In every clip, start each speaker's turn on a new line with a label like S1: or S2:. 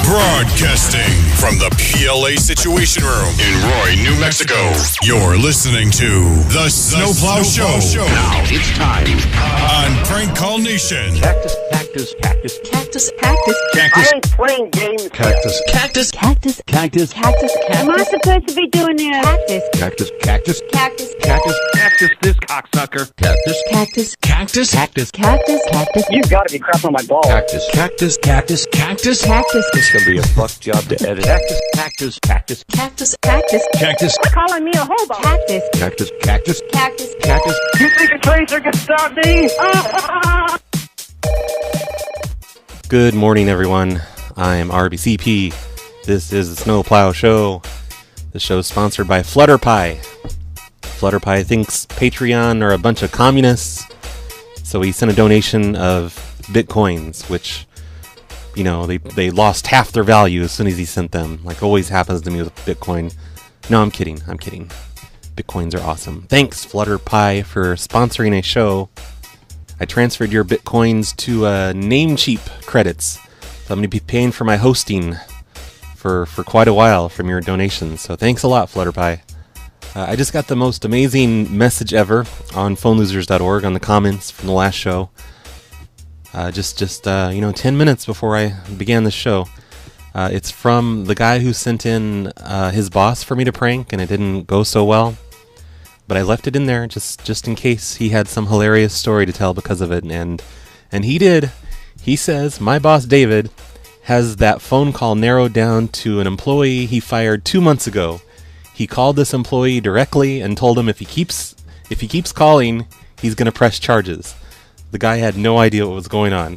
S1: Broadcasting from the PLA Situation Room in Roy, New Mexico. You're listening to The Snowplow Show.
S2: Now it's time
S1: on Prank Call Nation.
S2: Cactus, cactus, cactus,
S3: cactus, cactus,
S2: cactus.
S4: I ain't playing games.
S2: Cactus,
S3: cactus, cactus,
S2: cactus,
S3: cactus,
S4: Am I supposed to be doing this?
S3: cactus,
S2: cactus,
S3: cactus,
S2: cactus, cactus, this cocksucker. Cactus,
S3: cactus,
S2: cactus, cactus,
S3: cactus, cactus,
S4: You gotta be crap on my balls.
S2: cactus, cactus, cactus, cactus,
S3: cactus,
S2: It's gonna be a fuck job to edit. Cactus, cactus, cactus,
S3: cactus, cactus,
S2: cactus,
S4: Calling me a hobo.
S3: cactus,
S2: cactus, cactus,
S3: cactus,
S2: cactus.
S4: You think a tracer can stop me?
S5: Good morning, everyone. I'm RBCP. This is the Snowplow Show. The show is sponsored by FlutterPie. FlutterPie thinks Patreon are a bunch of communists, so he sent a donation of Bitcoins, which, you know, they lost half their value as soon as he sent them, like always happens to me with Bitcoin. No, I'm kidding. Bitcoins are awesome. Thanks, FlutterPie, for sponsoring a show. I transferred your Bitcoins to Namecheap credits, so I'm going to be paying for my hosting for quite a while from your donations. So thanks a lot, FlutterPie. I just got the most amazing message ever on phonelosers.org on the comments from the last show. Just 10 minutes before I began the show. It's from the guy who sent in his boss for me to prank, and it didn't go so well. But I left it in there just in case he had some hilarious story to tell because of it, and he did. He says, my boss David has that phone call narrowed down to an employee he fired 2 months ago. He called this employee directly and told him if he keeps calling, he's going to press charges. The guy had no idea what was going on,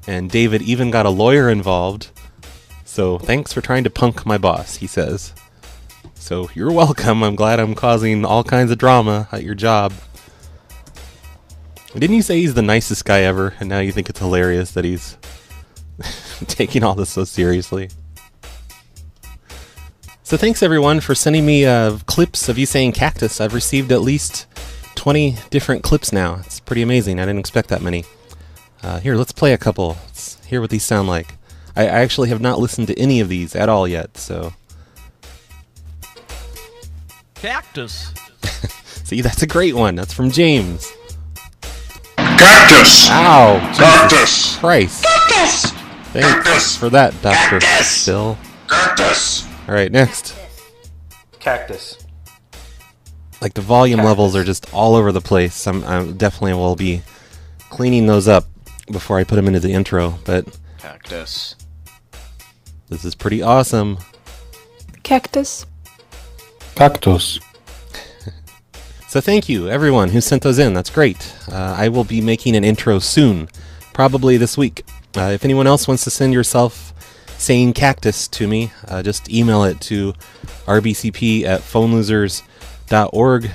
S5: and David even got a lawyer involved. So thanks for trying to punk my boss, he says. So you're welcome. I'm glad I'm causing all kinds of drama at your job. Didn't you say he's the nicest guy ever, and now you think it's hilarious that he's taking all this so seriously? So thanks everyone for sending me clips of you saying cactus. I've received at least 20 different clips now. It's pretty amazing. I didn't expect that many. Here, let's play a couple. Let's hear what these sound like. I actually have not listened to any of these at all yet, so...
S6: Cactus.
S5: See, that's a great one. That's from James.
S1: Cactus!
S5: Ow!
S1: Cactus!
S5: Jesus Christ.
S1: Cactus!
S5: Thanks
S1: Cactus!
S5: for that, Dr.
S1: Cactus!
S5: Phil.
S1: Cactus!
S5: Alright, next.
S6: Cactus.
S5: Like, the volume levels are just all over the place. I definitely will be cleaning those up before I put them into the intro, but...
S6: Cactus.
S5: This is pretty awesome.
S3: cactus,
S7: Cactus.
S5: So thank you, everyone who sent those in. That's great. I will be making an intro soon, probably this week. If anyone else wants to send yourself saying cactus to me, just email it to rbcp@phonelosers.org.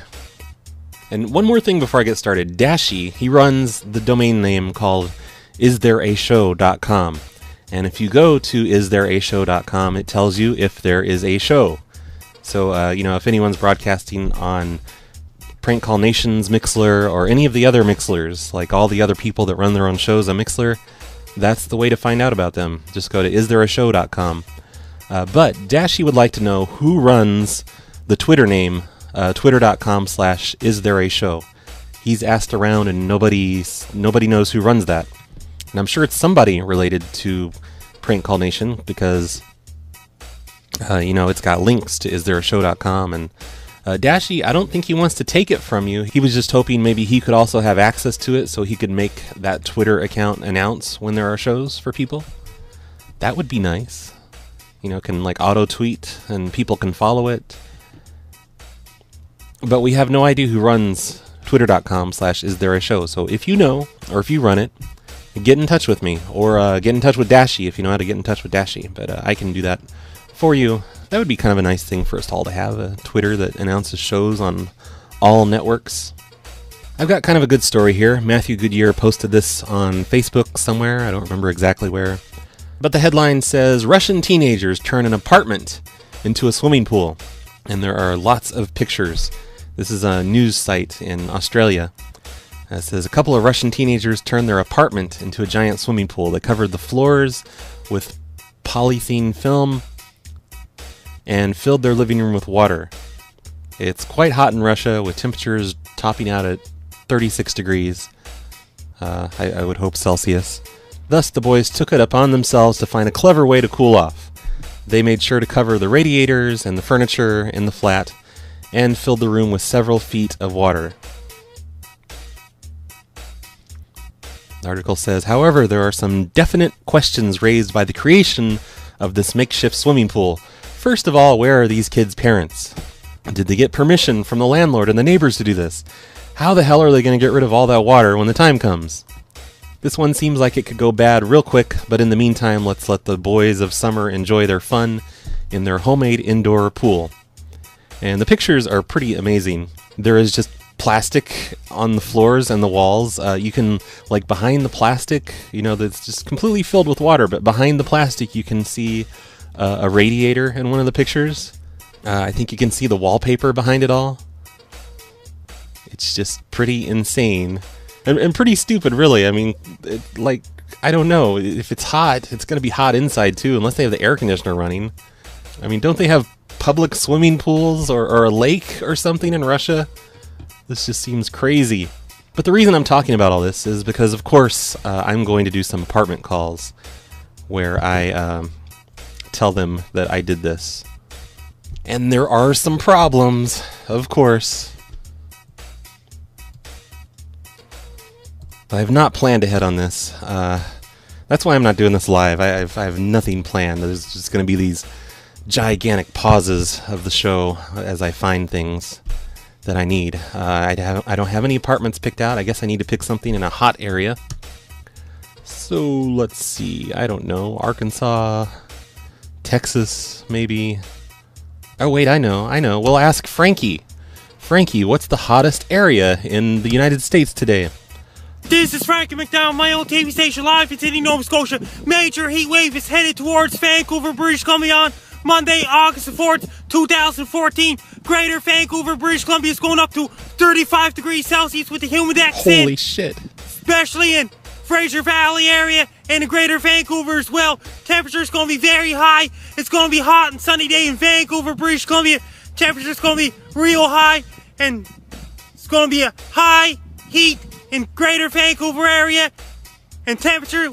S5: And one more thing before I get started. Dashy, he runs the domain name called isthereashow.com. And if you go to isthereashow.com, it tells you if there is a show. So, if anyone's broadcasting on Prank Call Nation's Mixler or any of the other Mixlers, like all the other people that run their own shows on Mixler, that's the way to find out about them. Just go to isthereashow.com. But Dashy would like to know who runs the Twitter name, twitter.com/isthereashow. He's asked around and nobody knows who runs that. And I'm sure it's somebody related to Prank Call Nation because, it's got links to isthereashow.com. And Dashy, I don't think he wants to take it from you. He was just hoping maybe he could also have access to it so he could make that Twitter account announce when there are shows for people. That would be nice. Can like auto-tweet and people can follow it. But we have no idea who runs twitter.com/isthereashow. So if you know, or if you run it, get in touch with me, or get in touch with Dashy if you know how to get in touch with Dashy. But I can do that for you. That would be kind of a nice thing for us all to have, a Twitter that announces shows on all networks. I've got kind of a good story here. Matthew Goodyear posted this on Facebook somewhere. I don't remember exactly where. But the headline says, Russian teenagers turn an apartment into a swimming pool. And there are lots of pictures. This is a news site in Australia. It says, a couple of Russian teenagers turned their apartment into a giant swimming pool. They covered the floors with polythene film and filled their living room with water. It's quite hot in Russia, with temperatures topping out at 36 degrees. I would hope Celsius. Thus, the boys took it upon themselves to find a clever way to cool off. They made sure to cover the radiators and the furniture in the flat, and filled the room with several feet of water. The article says, however, there are some definite questions raised by the creation of this makeshift swimming pool. First of all, where are these kids' parents? Did they get permission from the landlord and the neighbors to do this? How the hell are they going to get rid of all that water when the time comes? This one seems like it could go bad real quick, but in the meantime, let's let the boys of summer enjoy their fun in their homemade indoor pool. And the pictures are pretty amazing. There is just plastic on the floors and the walls. You can, like, behind the plastic, that's just completely filled with water, but behind the plastic you can see a radiator in one of the pictures. I think you can see the wallpaper behind it all. It's just pretty insane. And pretty stupid, really. I mean, I don't know. If it's hot, it's going to be hot inside, too, unless they have the air conditioner running. I mean, don't they have public swimming pools or a lake or something in Russia? This just seems crazy. But the reason I'm talking about all this is because, of course, I'm going to do some apartment calls where I tell them that I did this. And there are some problems, of course. I have not planned ahead on this. That's why I'm not doing this live. I have nothing planned. There's just going to be these gigantic pauses of the show as I find things that I need. I don't have any apartments picked out. I guess I need to pick something in a hot area. So let's see. I don't know. Arkansas, Texas, maybe. Oh wait, I know. We'll ask Frankie. Frankie, what's the hottest area in the United States today?
S8: This is Frankie McDowell, my own TV station live in Sydney, Nova Scotia. Major heat wave is headed towards Vancouver, British Columbia on Monday, August the 4th, 2014. Greater Vancouver, British Columbia is going up to 35 degrees Celsius with the humidex.
S5: Holy shit.
S8: Especially in Fraser Valley area and in Greater Vancouver as well. Temperature is going to be very high. It's going to be hot and sunny day in Vancouver, British Columbia. Temperature is going to be real high, and it's going to be a high heat in Greater Vancouver area, and temperature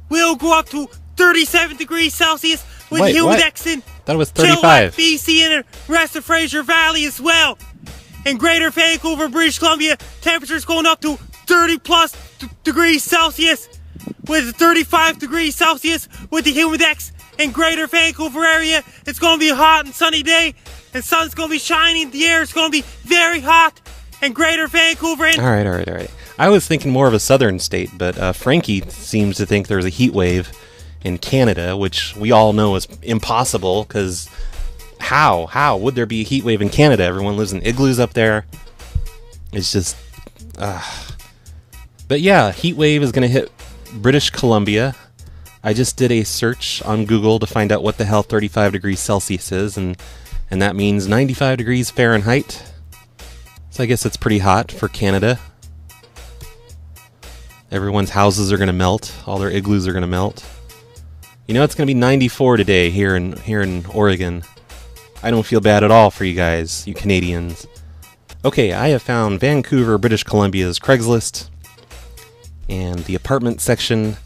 S8: will go up to 37 degrees Celsius with humidex in
S5: that was 35.
S8: BC and the rest of Fraser Valley as well. In Greater Vancouver, British Columbia, temperatures going up to 30 plus degrees Celsius with 35 degrees Celsius with the humidex. In Greater Vancouver area, it's going to be a hot and sunny day, and sun's going to be shining. The air is going to be very hot in Greater Vancouver.
S5: All right. I was thinking more of a southern state, but Frankie seems to think there's a heat wave in Canada, which we all know is impossible, because how would there be a heat wave in Canada? Everyone lives in igloos up there. It's just... But yeah, heat wave is going to hit British Columbia. I just did a search on Google to find out what the hell 35 degrees Celsius is, and that means 95 degrees Fahrenheit. So I guess it's pretty hot for Canada. Everyone's houses are going to melt. All their igloos are going to melt. It's going to be 94 today here in Oregon. I don't feel bad at all for you guys, you Canadians. Okay, I have found Vancouver, British Columbia's Craigslist and the apartment section.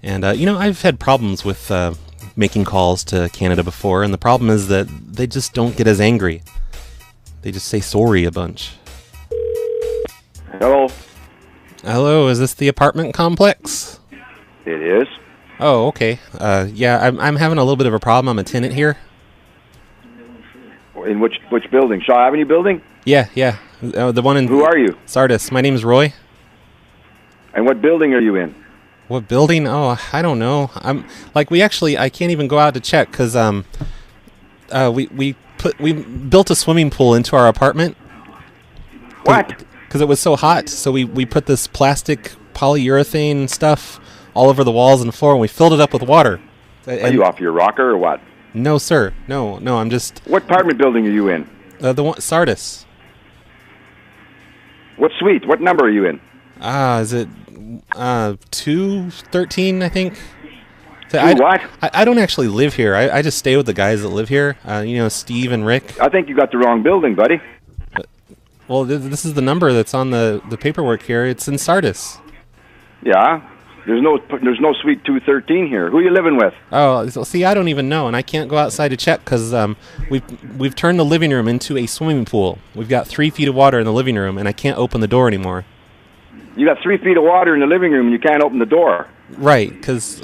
S5: And, I've had problems with making calls to Canada before, and the problem is that they just don't get as angry. They just say sorry a bunch. Hello, is this the apartment complex?
S9: It is.
S5: Oh, okay. Yeah, I'm having a little bit of a problem. I'm a tenant here.
S9: In which building? Shaw Avenue building?
S5: Yeah. The one in...
S9: Who are you?
S5: Sardis. My name's Roy.
S9: And what building are you in?
S5: What building? Oh, I don't know. I can't even go out to check, because we built a swimming pool into our apartment.
S9: What?
S5: Because it was so hot, so we put this plastic polyurethane stuff all over the walls and floor, and we filled it up with water.
S9: Are you off your rocker or what?
S5: No, sir. No, I'm just...
S9: What apartment building are you in?
S5: The one, Sardis.
S9: What suite? What number are you in?
S5: Is it 213, I think? So I don't actually live here. I just stay with the guys that live here. Steve and Rick.
S9: I think you got the wrong building, buddy.
S5: Well, this is the number that's on the paperwork here. It's in Sardis.
S9: Yeah. There's no suite 213 here. Who are you living with?
S5: Oh, see, I don't even know, and I can't go outside to check because we've turned the living room into a swimming pool. We've got 3 feet of water in the living room, and I can't open the door anymore.
S9: You got 3 feet of water in the living room, and you can't open the door.
S5: Right, because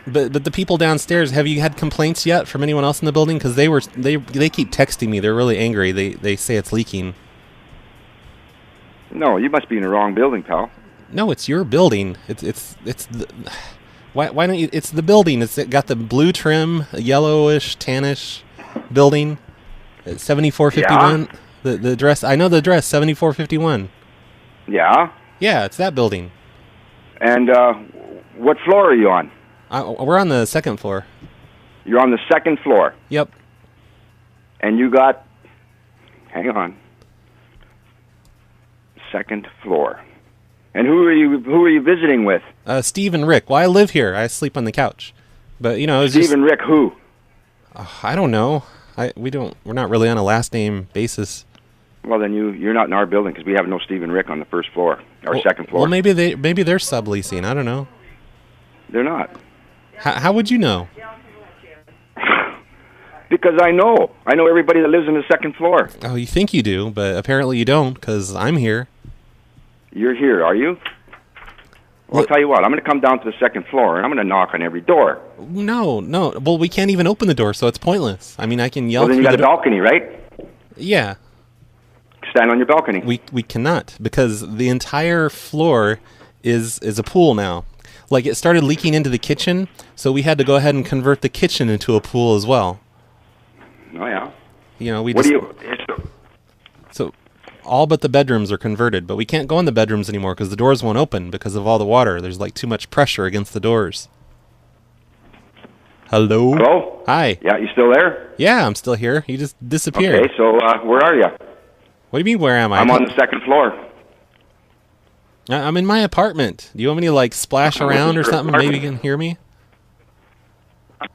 S5: But the people downstairs, have you had complaints yet from anyone else in the building? Because they keep texting me. They're really angry. They say it's leaking.
S9: No, you must be in the wrong building, pal.
S5: No, it's your building. Why don't you? It's the building. It's got the blue trim, yellowish, tannish building. 7451. Yeah. The address. I know the address. 7451.
S9: Yeah.
S5: Yeah, it's that building.
S9: And what floor are you on?
S5: We're on the 2nd floor.
S9: You're on the 2nd floor.
S5: Yep.
S9: And you got. Hang on. 2nd floor. And who are you visiting with?
S5: Steve and Rick. Well, I live here. I sleep on the couch. But
S9: Steve and Rick who?
S5: I don't know. We're not really on a last name basis.
S9: Well, then you're not in our building because we have no Steve and Rick on the 1st floor or 2nd floor.
S5: Well, maybe they're subleasing. I don't know.
S9: They're not.
S5: How would you know?
S9: Because I know everybody that lives on the 2nd floor.
S5: Oh, you think you do, but apparently you don't because I'm here.
S9: You're here, are you? Well, I'll tell you what. I'm going to come down to the 2nd floor, and I'm going to knock on every door.
S5: No. Well, we can't even open the door, so it's pointless. I mean, I can yell.
S9: Well, then you got a balcony, right?
S5: Yeah.
S9: Stand on your balcony.
S5: We cannot because the entire floor is a pool now. Like, it started leaking into the kitchen, so we had to go ahead and convert the kitchen into a pool as well.
S9: Oh, yeah.
S5: So all but the bedrooms are converted, but we can't go in the bedrooms anymore because the doors won't open because of all the water. There's like too much pressure against the doors. Hello?
S9: Hello?
S5: Hi.
S9: Yeah, you still there?
S5: Yeah, I'm still here. You just disappeared.
S9: Okay, so where are you?
S5: What do you mean, where am I?
S9: I'm on the 2nd floor.
S5: I'm in my apartment. Do you want me to like splash around or something? Maybe you can hear me?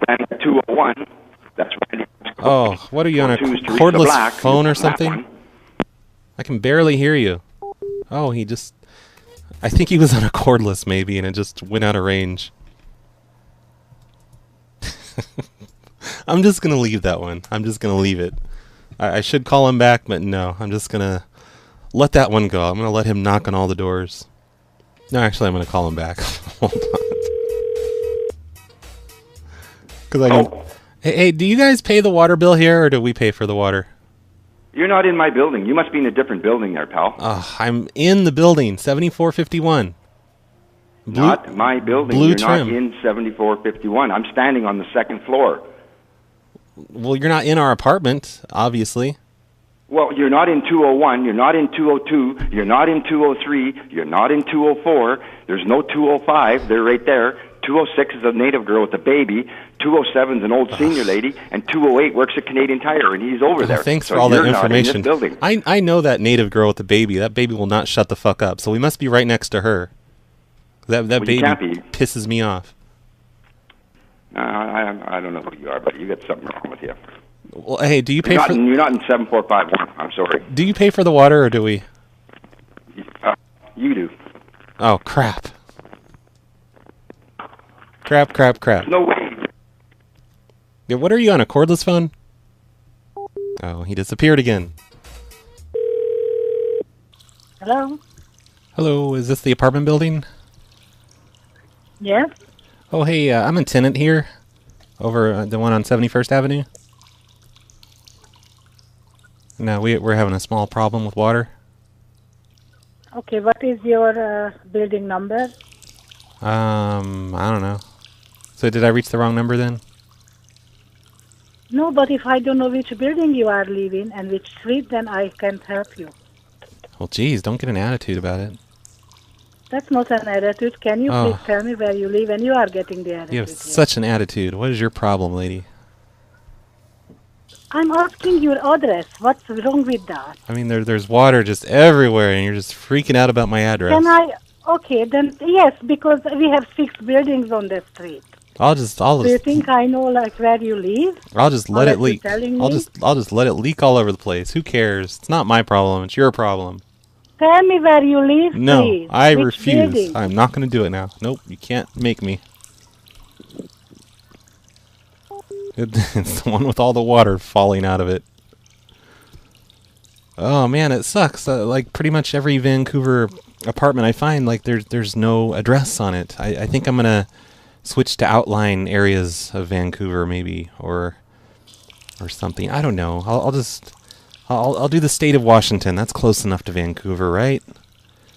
S9: I'm at 201. That's right.
S5: Oh, what are you on a cordless phone or something? I can barely hear you. Oh, I think he was on a cordless maybe and it just went out of range. I'm just going to leave that one. I'm just going to leave it. I should call him back, but no. I'm just going to let that one go. I'm going to let him knock on all the doors. No, actually, I'm going to call him back. Hold on. Because I don't... Hey, do you guys pay the water bill here, or do we pay for the water?
S9: You're not in my building. You must be in a different building there, pal.
S5: I'm in the building, 7451.
S9: Not my building.
S5: Blue
S9: You're
S5: trim.
S9: not in 7451. I'm standing on the 2nd floor.
S5: Well, you're not in our apartment, obviously.
S9: Well, you're not in 201. You're not in 202. You're not in 203. You're not in 204. There's no 205. They're right there. 206 is a native girl with a baby. 207 is an old senior lady. And 208 works at Canadian Tire, and he's over there.
S5: Thanks for all that information.
S9: Not in this building.
S5: I know that native girl with the baby. That baby will not shut the fuck up, so we must be right next to her. That baby pisses me off.
S9: I don't know who you are, but you got something wrong with you.
S5: Well, hey, do you pay for...
S9: You're not in 7451. I'm sorry.
S5: Do you pay for the water, or do we?
S9: You do.
S5: Oh, crap. Crap.
S9: No way.
S5: Yeah, what are you on, a cordless phone? Oh, he disappeared again.
S4: Hello?
S5: Hello, is this the apartment building?
S4: Yes?
S5: Oh, hey, I'm a tenant here. Over the one on 71st Avenue. No, we're having a small problem with water.
S4: Okay, what is your building number?
S5: I don't know. So did I reach the wrong number then?
S4: No, but if I don't know which building you are living and which street, then I can't help you.
S5: Well, geez, don't get an attitude about it.
S4: That's not an attitude. Can you please tell me where you live? And you are getting the attitude.
S5: You have such an attitude. What is your problem, lady?
S4: I'm asking your address. What's wrong with that?
S5: I mean, there's water just everywhere, and you're just freaking out about my address.
S4: Can I... Okay, then yes, because we have 6 buildings on the street.
S5: I'll just
S4: Do you think I know like where you live?
S5: I'll just let it
S4: Unless you're
S5: leak.
S4: telling
S5: I'll
S4: me?
S5: just let it leak all over the place. Who cares? It's not my problem. It's your problem.
S4: Tell me where you live,
S5: No,
S4: please.
S5: I
S4: Which
S5: refuse.
S4: building?
S5: I'm not going to do it now. Nope, you can't make me. It's the one with all the water falling out of it. Oh man, it sucks. Like pretty much every Vancouver apartment I find, like there's no address on it. I think I'm gonna switch to outline areas of Vancouver maybe, or something. I don't know. I'll do the state of Washington. That's close enough to Vancouver, right?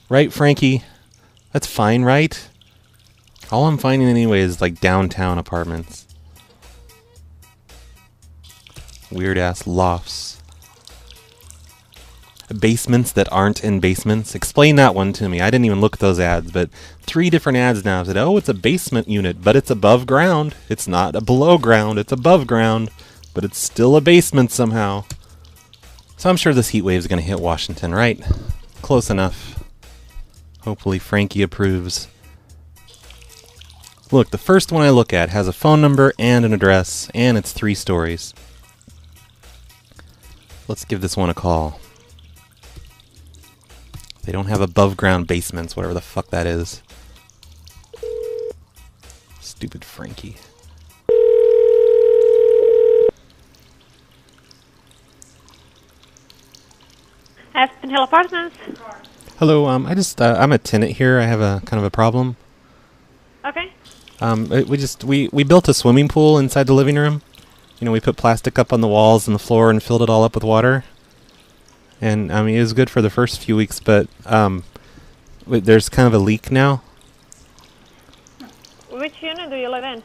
S5: Right, Frankie? That's fine, right? All I'm finding anyway is like downtown apartments. Weird ass lofts. Basements that aren't in basements. Explain that one to me. I didn't even look at those ads, but 3 different ads now said, oh, it's a basement unit, but it's above ground. It's not a below ground, it's above ground, but it's still a basement somehow. So I'm sure this heat wave is going to hit Washington, right? Close enough. Hopefully Frankie approves. Look, the first one I look at has a phone number and an address, and it's 3 stories. Let's give this one a call. They don't have above ground basements, whatever the fuck that is. Stupid Frankie.
S10: Aspen Hill Apartments.
S5: Hello, I'm a tenant here. I have a kind of a problem.
S10: Okay.
S5: We built a swimming pool inside the living room. You know, we put plastic up on the walls and the floor and filled it all up with water. And I mean, it was good for the first few weeks, but there's kind of a leak now.
S10: Which unit do you live in?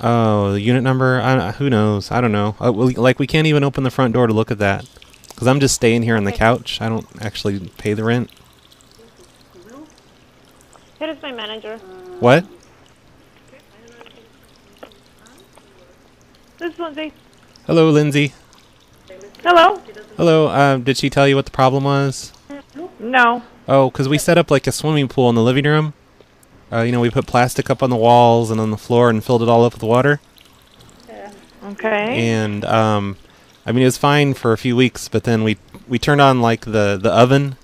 S5: Oh, the unit number? Who knows? I don't know. We can't even open the front door to look at that. Because I'm just staying here on the couch. I don't actually pay the rent.
S10: Here is my manager.
S5: What?
S10: This is Lindsay.
S5: Hello, Lindsay.
S10: Hello.
S5: Hello, did she tell you what the problem was?
S10: No.
S5: Oh, because we set up like a swimming pool in the living room. You know, we put plastic up on the walls and on the floor and filled it all up with water.
S10: Okay.
S5: And, I mean, it was fine for a few weeks, but then we turned on like the oven.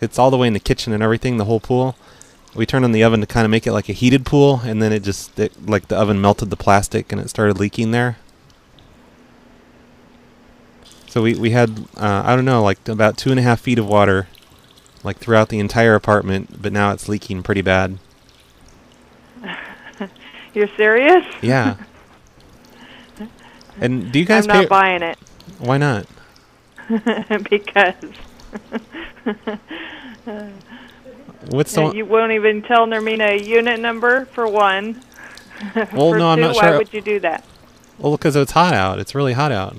S5: It's all the way in the kitchen and everything, the whole pool. We turned on the oven to kind of make it like a heated pool, and then like the oven melted the plastic and it started leaking there. So we had, I don't know, like about 2.5 feet of water, like throughout the entire apartment, but now it's leaking pretty bad.
S10: You're serious?
S5: Yeah. And do you guys
S10: I'm not buying it.
S5: Why not?
S10: Because you won't even tell Nermina a unit number for one.
S5: Well,
S10: for
S5: no, I'm
S10: two,
S5: not sure.
S10: Why would you do that?
S5: Well, because it's hot out. It's really hot out.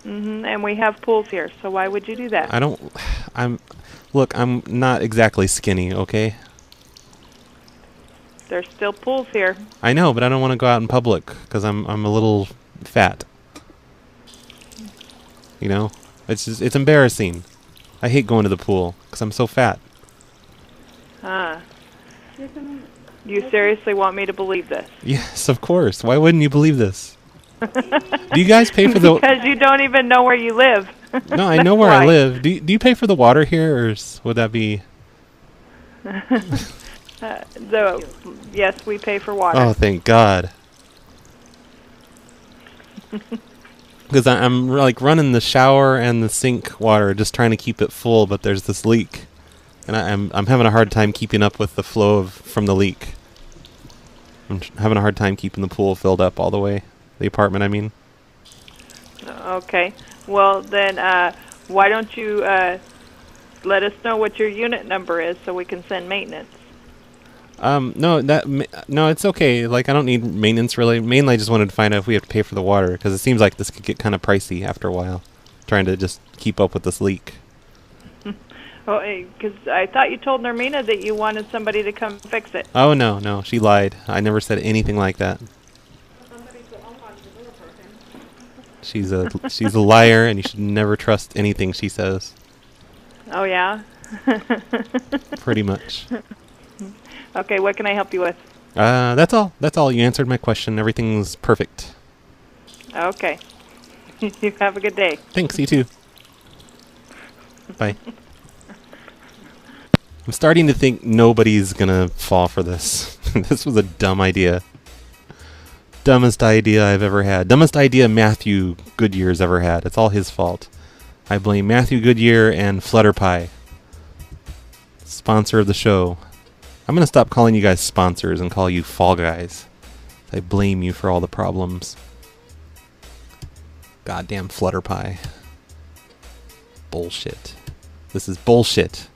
S10: And we have pools here, so why would you do that?
S5: Look, I'm not exactly skinny, okay?
S10: There's still pools here.
S5: I know, but I don't want to go out in public because I'm a little fat. You know, it's embarrassing. I hate going to the pool because I'm so fat.
S10: You seriously want me to believe this?
S5: Yes, of course. Why wouldn't you believe this? Do you guys pay for the?
S10: Because you don't even know where you live.
S5: No, I know where I live. Do you pay for the water here, or would that be?
S10: Yes, we pay for water.
S5: Oh, thank God. Because I'm like running the shower and the sink water, just trying to keep it full, but there's this leak, and I'm having a hard time keeping up with the flow from the leak. I'm having a hard time keeping the pool filled up all the way. The apartment, I mean.
S10: Okay. Well, then why don't you let us know what your unit number is so we can send maintenance?
S5: No, it's okay. Like, I don't need maintenance really. Mainly, I just wanted to find out if we have to pay for the water, because it seems like this could get kind of pricey after a while, trying to just keep up with this leak.
S10: Well, because I thought you told Nermina that you wanted somebody to come fix it.
S5: Oh, no, she lied. I never said anything like that. She's a liar, and you should never trust anything she says.
S10: Oh, yeah?
S5: Pretty much.
S10: Okay, what can I help you with?
S5: That's all. That's all. You answered my question. Everything's perfect.
S10: Okay. You have a good day.
S5: Thanks, you too. Bye. I'm starting to think nobody's gonna fall for this. This was a dumb idea. Dumbest idea I've ever had. Dumbest idea Matthew Goodyear's ever had. It's all his fault. I blame Matthew Goodyear and Flutterpie, sponsor of the show. I'm gonna stop calling you guys sponsors and call you Fall Guys. I blame you for all the problems. Goddamn Flutterpie. Bullshit. This is bullshit.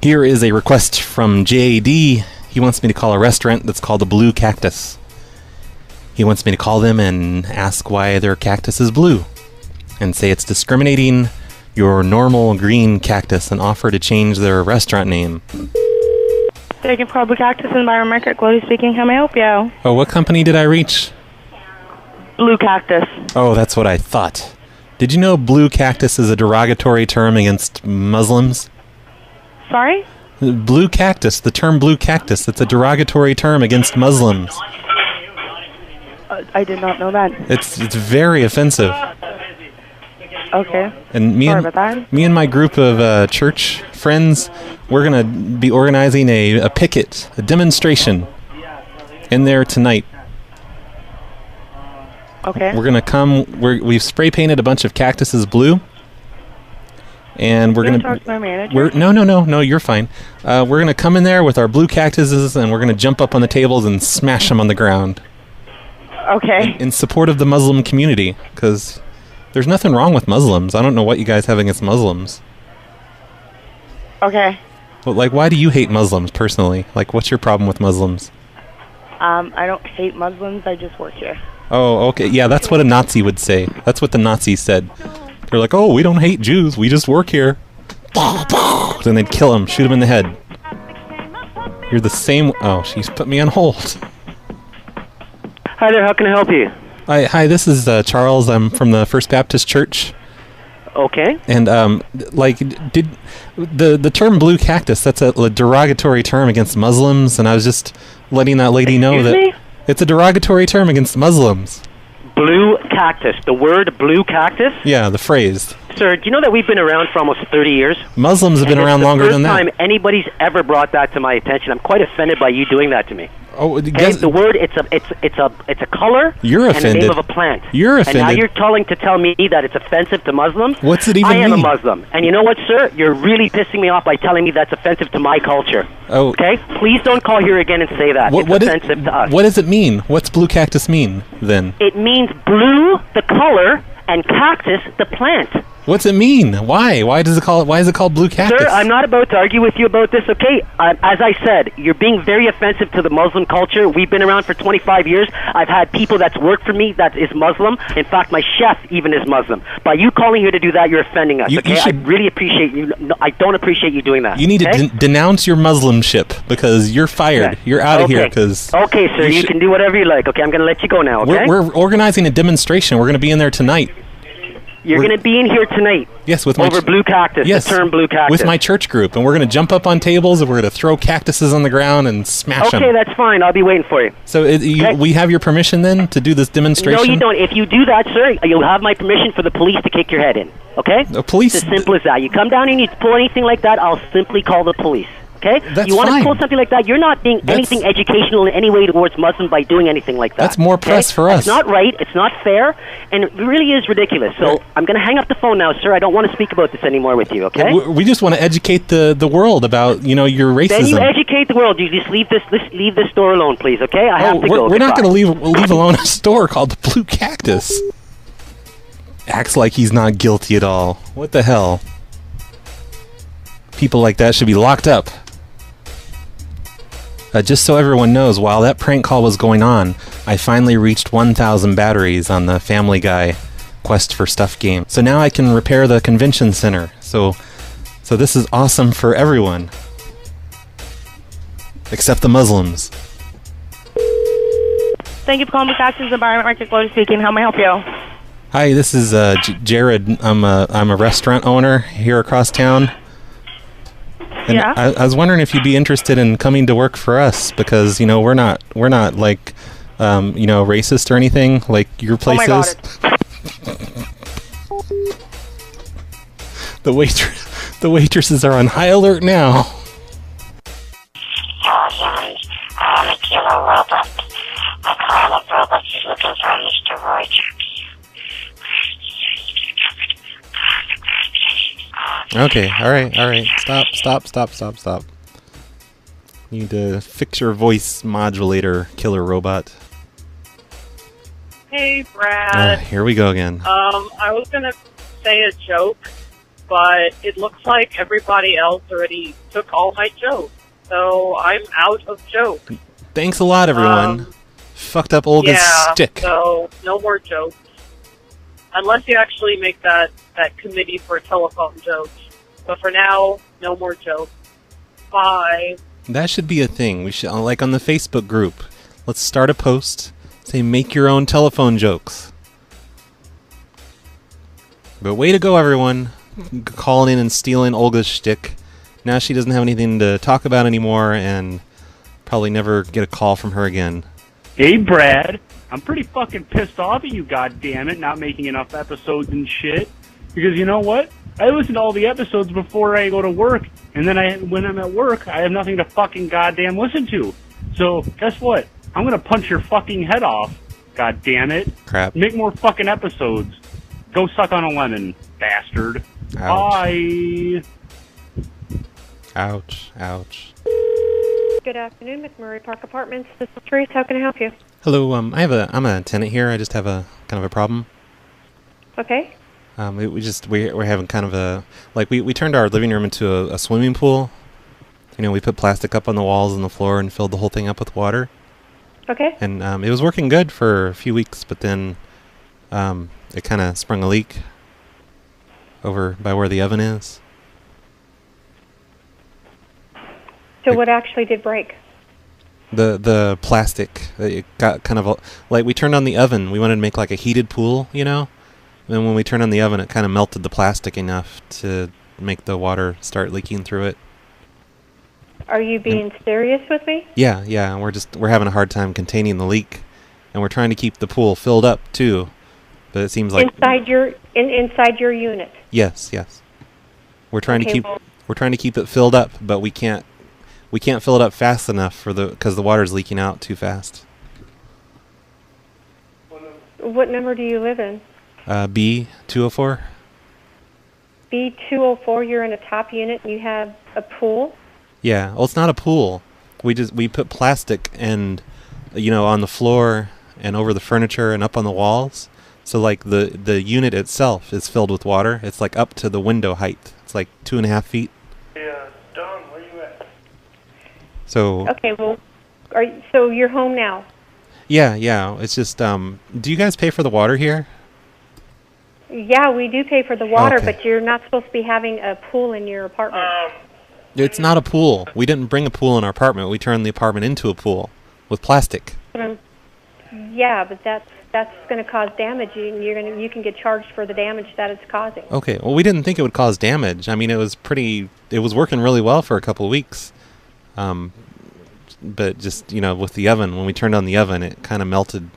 S5: Here is a request from JD. He wants me to call a restaurant that's called the Blue Cactus. He wants me to call them and ask why their cactus is blue, and say it's discriminating your normal green cactus and offer to change their restaurant name.
S11: Thank you for Blue Cactus Environment Market. Chloe speaking. How may I help you?
S5: Oh, what company did I reach?
S11: Blue Cactus.
S5: Oh, that's what I thought. Did you know blue cactus is a derogatory term against Muslims?
S11: Sorry?
S5: Blue cactus, the term blue cactus, it's a derogatory term against Muslims.
S11: I did not know that.
S5: It's very offensive.
S11: Okay.
S5: And me and my group of church friends, we're gonna be organizing a picket, a demonstration, in there tonight.
S11: Okay.
S5: We're gonna come. We've spray painted a bunch of cactuses blue, and we're gonna
S11: talk to my manager.
S5: No. You're fine. We're gonna come in there with our blue cactuses, and we're gonna jump up on the tables and smash them on the ground.
S11: Okay.
S5: In support of the Muslim community, because there's nothing wrong with Muslims. I don't know what you guys have against Muslims.
S11: Okay.
S5: Well, like, why do you hate Muslims personally? Like, what's your problem with Muslims?
S11: I don't hate Muslims. I just work here.
S5: Oh, okay. Yeah, that's what a Nazi would say. That's what the Nazis said. They're like, oh, we don't hate Jews. We just work here. Then they'd kill him, shoot him in the head. You're the same... Oh, she's put me on hold.
S12: Hi there, how can I help you?
S5: Hi, this is Charles. I'm from the First Baptist Church.
S12: Okay.
S5: And, did... The term blue cactus, that's a derogatory term against Muslims, and I was just letting that lady know that...
S12: Excuse me?
S5: It's a derogatory term against Muslims.
S12: Blue cactus. The word blue cactus?
S5: Yeah, the phrase.
S12: Sir, do you know that we've been around for almost 30 years?
S5: Muslims have been around longer than that.
S12: It's the first time anybody's ever brought that to my attention. I'm quite offended by you doing that to me.
S5: Oh,
S12: okay? The word it's a color.
S5: You're offended.
S12: And the name of a plant.
S5: You're offended.
S12: And now you're to tell me that it's offensive to Muslims.
S5: What's it even mean?
S12: I am a Muslim, and you know what, sir? You're really pissing me off by telling me that's offensive to my culture.
S5: Oh.
S12: Okay? Please don't call here again and say that. It's offensive to us.
S5: What does it mean? What's blue cactus mean then?
S12: It means blue, the color, and cactus, the plant.
S5: What's it mean? Why? Why is it called blue cactus?
S12: Sir, I'm not about to argue with you about this, okay? As I said, you're being very offensive to the Muslim culture. We've been around for 25 years. I've had people that's worked for me that is Muslim. In fact, my chef even is Muslim. By you calling here to do that, you're offending us, okay? I really appreciate you. No, I don't appreciate you doing that.
S5: You need to denounce your Muslimship, because you're fired.
S12: Okay.
S5: You're out of here. Because
S12: okay, sir, you can do whatever you like. Okay, I'm going to let you go now, okay?
S5: We're organizing a demonstration. We're going to be in there tonight.
S12: You're going to be in here tonight.
S5: Yes, with my
S12: over blue cactus.
S5: Yes,
S12: the term blue cactus.
S5: with my church group, and we're going to jump up on tables and we're going to throw cactuses on the ground and smash them.
S12: Okay, that's fine. I'll be waiting for you.
S5: So we have your permission then to do this demonstration?
S12: No, you don't. If you do that, sir, you'll have my permission for the police to kick your head in. Okay?
S5: The police?
S12: It's as simple as that. You come down and you pull anything like that, I'll simply call the police. Okay?
S5: That's
S12: you want
S5: fine.
S12: to pull something like that, you're not being anything educational in any way towards Muslim by doing anything like that.
S5: That's more press for us.
S12: It's not right, it's not fair, and it really is ridiculous. So I'm going to hang up the phone now, sir. I don't want to speak about this anymore with you, okay?
S5: We just want to educate the world about, your racism.
S12: Then you educate the world. You just leave this store alone, please, okay? I have to go.
S5: We're not going to leave alone a store called the Blue Cactus. Acts like he's not guilty at all. What the hell? People like that should be locked up. Just so everyone knows, while that prank call was going on, I finally reached 1,000 batteries on the Family Guy Quest for Stuff game. So now I can repair the convention center. So this is awesome for everyone. Except the Muslims.
S11: Thank you for calling the Cactus Environment Market. Chloe speaking. How may I help you?
S5: Hi, this is Jared. I'm a restaurant owner here across town. And
S11: Yeah.
S5: I was wondering if you'd be interested in coming to work for us because we're not like racist or anything like your place
S11: Oh my God,
S5: is. The waitresses are on high alert now.
S13: Hello, humans. I am a killer robot. My client of robots is looking for Mr. Roy Jackson.
S5: Okay, all right. Stop. You need to fix your voice modulator, killer robot.
S14: Hey, Brad.
S5: Here we go again.
S14: I was going to say a joke, but it looks like everybody else already took all my jokes. So I'm out of jokes.
S5: Thanks a lot, everyone. Fucked up Olga's stick.
S14: So no more jokes. Unless you actually make that committee for telephone jokes. But for now, no more jokes. Bye.
S5: That should be a thing. We should, like on the Facebook group, let's start a post. Say, make your own telephone jokes. But way to go, everyone. Calling in and stealing Olga's shtick. Now she doesn't have anything to talk about anymore and probably never get a call from her again.
S15: Hey, Brad. I'm pretty fucking pissed off at you, goddammit, not making enough episodes and shit. Because you know what? I listen to all the episodes before I go to work, and then when I'm at work, I have nothing to fucking goddamn listen to. So, guess what? I'm gonna punch your fucking head off, goddammit.
S5: Crap.
S15: Make more fucking episodes. Go suck on a lemon, bastard.
S5: Ouch.
S15: Bye.
S5: Ouch.
S11: Good afternoon, McMurray Park Apartments. This is Therese. How can I help you?
S5: Hello, I'm a tenant here. I just have a kind of a problem.
S11: Okay.
S5: We're having kind of a, like, we turned our living room into a swimming pool. We put plastic up on the walls and the floor and filled the whole thing up with water.
S11: Okay.
S5: And it was working good for a few weeks, but then it kind of sprung a leak over by where the oven is.
S11: So what actually did break?
S5: The plastic. It got kind of like we turned on the oven. We wanted to make like a heated pool, And when we turned on the oven, it kind of melted the plastic enough to make the water start leaking through it.
S11: Are you being serious with me?
S5: Yeah. We're having a hard time containing the leak, and we're trying to keep the pool filled up too. But it seems like
S11: inside your unit.
S5: Yes. We're trying to keep it filled up, but we can't fill it up fast enough because the water's leaking out too fast.
S11: What number do you live in?
S5: B204.
S11: B204. You're in a top unit and you have a pool.
S5: Yeah. Well, it's not a pool. We put plastic and on the floor and over the furniture and up on the walls. So like the unit itself is filled with water. It's like up to the window height. It's like 2.5 feet.
S16: Yeah, Don, where you at?
S5: So.
S11: Okay. Well, so you're home now.
S5: Yeah. It's just do you guys pay for the water here?
S11: Yeah, we do pay for the water,
S5: Okay.
S11: but you're not supposed to be having a pool in your apartment.
S5: It's not a pool. We didn't bring a pool in our apartment. We turned the apartment into a pool with plastic.
S11: Yeah, but that's going to cause damage, and you can get charged for the damage that it's causing.
S5: Okay. Well, we didn't think it would cause damage. I mean, it was working really well for a couple of weeks. But just, with the oven, when we turned on the oven, it kind of melted.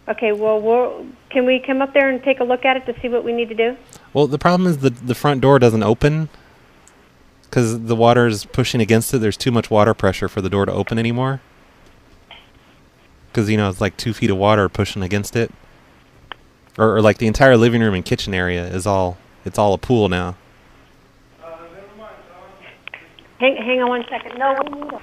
S11: Okay, well, can we come up there and take a look at it to see what we need to do?
S5: Well, the problem is the front door doesn't open because the water is pushing against it. There's too much water pressure for the door to open anymore. Because, it's like 2 feet of water pushing against it. Or like the entire living room and kitchen area it's all a pool now.
S11: Hang on 1 second. No, we need it.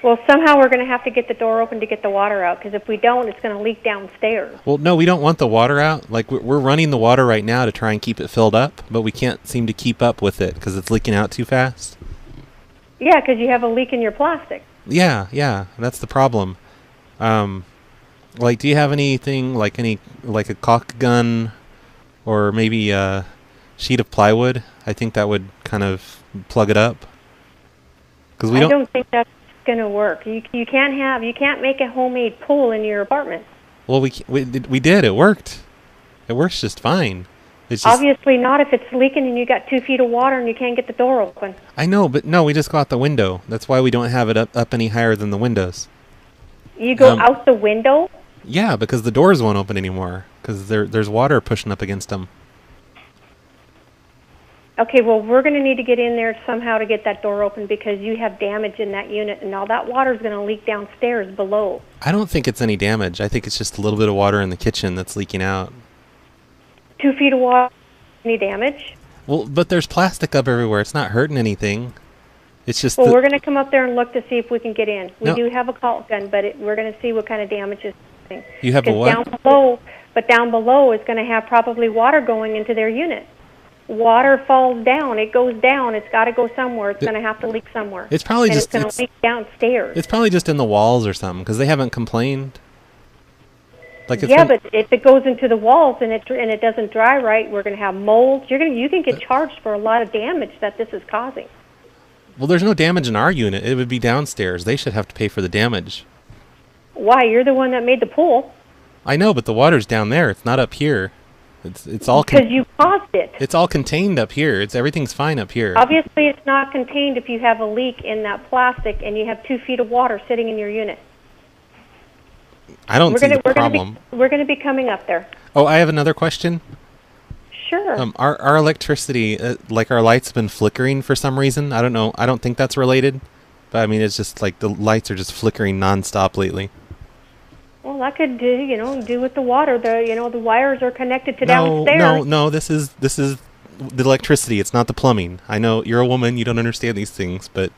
S11: Well, somehow we're going to have to get the door open to get the water out, because if we don't, it's going to leak downstairs.
S5: Well, no, we don't want the water out. Like, we're running the water right now to try and keep it filled up, but we can't seem to keep up with it because it's leaking out too fast.
S11: Yeah, because you have a leak in your plastic.
S5: Yeah, that's the problem. Like, do you have anything, like a caulk gun or maybe a sheet of plywood? I think that would kind of plug it up. 'Cause we
S11: I don't think that's going to work. You can't make a homemade pool in your apartment.
S5: Well, we did. It worked. It works just fine. It's just,
S11: obviously not if it's leaking and you got 2 feet of water and you can't get the door open.
S5: I know, but no, we just go out the window. That's why we don't have it up any higher than the windows.
S11: You go out the window?
S5: Yeah, because the doors won't open anymore because there's water pushing up against them.
S11: Okay, well, we're going to need to get in there somehow to get that door open because you have damage in that unit, and all that water is going to leak downstairs below.
S5: I don't think it's any damage. I think it's just a little bit of water in the kitchen that's leaking out.
S11: 2 feet of water, any damage?
S5: Well, but there's plastic up everywhere. It's not hurting anything. It's just...
S11: Well, we're going to come up there and look to see if we can get in. We
S5: No.
S11: do have a caulk gun, but we're going to see what kind of damage is happening.
S5: You have a what?
S11: Down below is going to have probably water going into their unit. Water falls down. It goes down. It's got to go somewhere. It's going to have to leak somewhere.
S5: It's probably
S11: and
S5: just...
S11: it's going to leak downstairs.
S5: It's probably just in the walls or something because they haven't complained. Like it's
S11: Yeah, but if it goes into the walls and it doesn't dry right, we're going to have mold. You can get charged for a lot of damage that this is causing.
S5: Well, there's no damage in our unit. It would be downstairs. They should have to pay for the damage.
S11: Why? You're the one that made the pool.
S5: I know, but the water's down there. It's not up here. It's all
S11: because you caused it.
S5: It's all contained up here. Everything's fine up here.
S11: Obviously, it's not contained if you have a leak in that plastic and you have 2 feet of water sitting in your unit.
S5: I don't see the problem.
S11: We're going to be coming up there.
S5: Oh, I have another question.
S11: Sure.
S5: Our electricity, like our lights, have been flickering for some reason. I don't know. I don't think that's related, but I mean, it's just like the lights are just flickering nonstop lately.
S11: Well, that could do with the water. The wires are connected to downstairs.
S5: No. This is the electricity. It's not the plumbing. I know you're a woman. You don't understand these things, but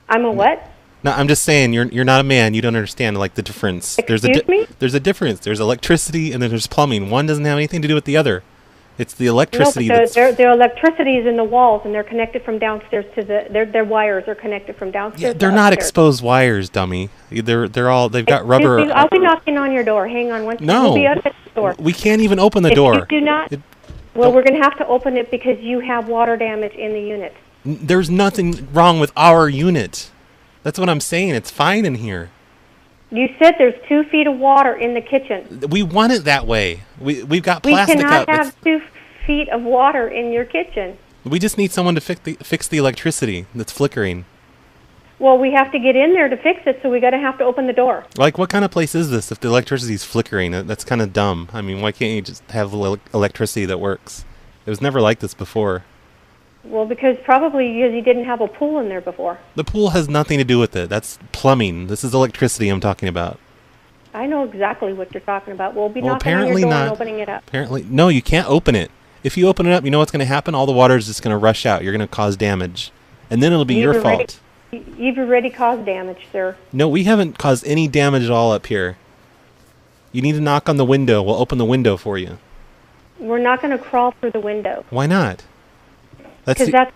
S11: I'm a what?
S5: No, I'm just saying you're not a man. You don't understand like the difference.
S11: Excuse me?
S5: There's a difference. There's electricity and then there's plumbing. One doesn't have anything to do with the other. It's the electricity.
S11: No, but their electricity is in the walls, and they're connected from downstairs to their wires are connected from downstairs.
S5: Yeah, they're not exposed wires, dummy. They've got rubber.
S11: Excuse me, I'll be knocking on your door. Hang on one second.
S5: No,
S11: We'll be at the door.
S5: We can't even open the door.
S11: You do not. Well, we're going to have to open it because you have water damage in the unit.
S5: There's nothing wrong with our unit. That's what I'm saying. It's fine in here.
S11: You said there's 2 feet of water in the kitchen.
S5: We want it that way. We've got plastic
S11: We
S5: up.
S11: cannot have 2 feet of water in your kitchen.
S5: We just need someone to fix the electricity that's flickering.
S11: Well, we have to get in there to fix it, so we're going to have to open the door.
S5: Like, what kind of place is this if the electricity's flickering? That's kind of dumb. I mean, why can't you just have electricity that works? It was never like this before.
S11: Well, because you didn't have a pool in there before.
S5: The pool has nothing to do with it. That's plumbing. This is electricity I'm talking about.
S11: I know exactly what you're talking about. We'll be
S5: Well,
S11: knocking on your
S5: apparently
S11: door
S5: not.
S11: and opening it up.
S5: Apparently, no, you can't open it. If you open it up, you know what's going to happen? All the water is just going to rush out. You're going to cause damage. And then it'll be your fault.
S11: You've already caused damage, sir.
S5: No, we haven't caused any damage at all up here. You need to knock on the window. We'll open the window for you.
S11: We're not going to crawl through the window.
S5: Why not?
S11: Because that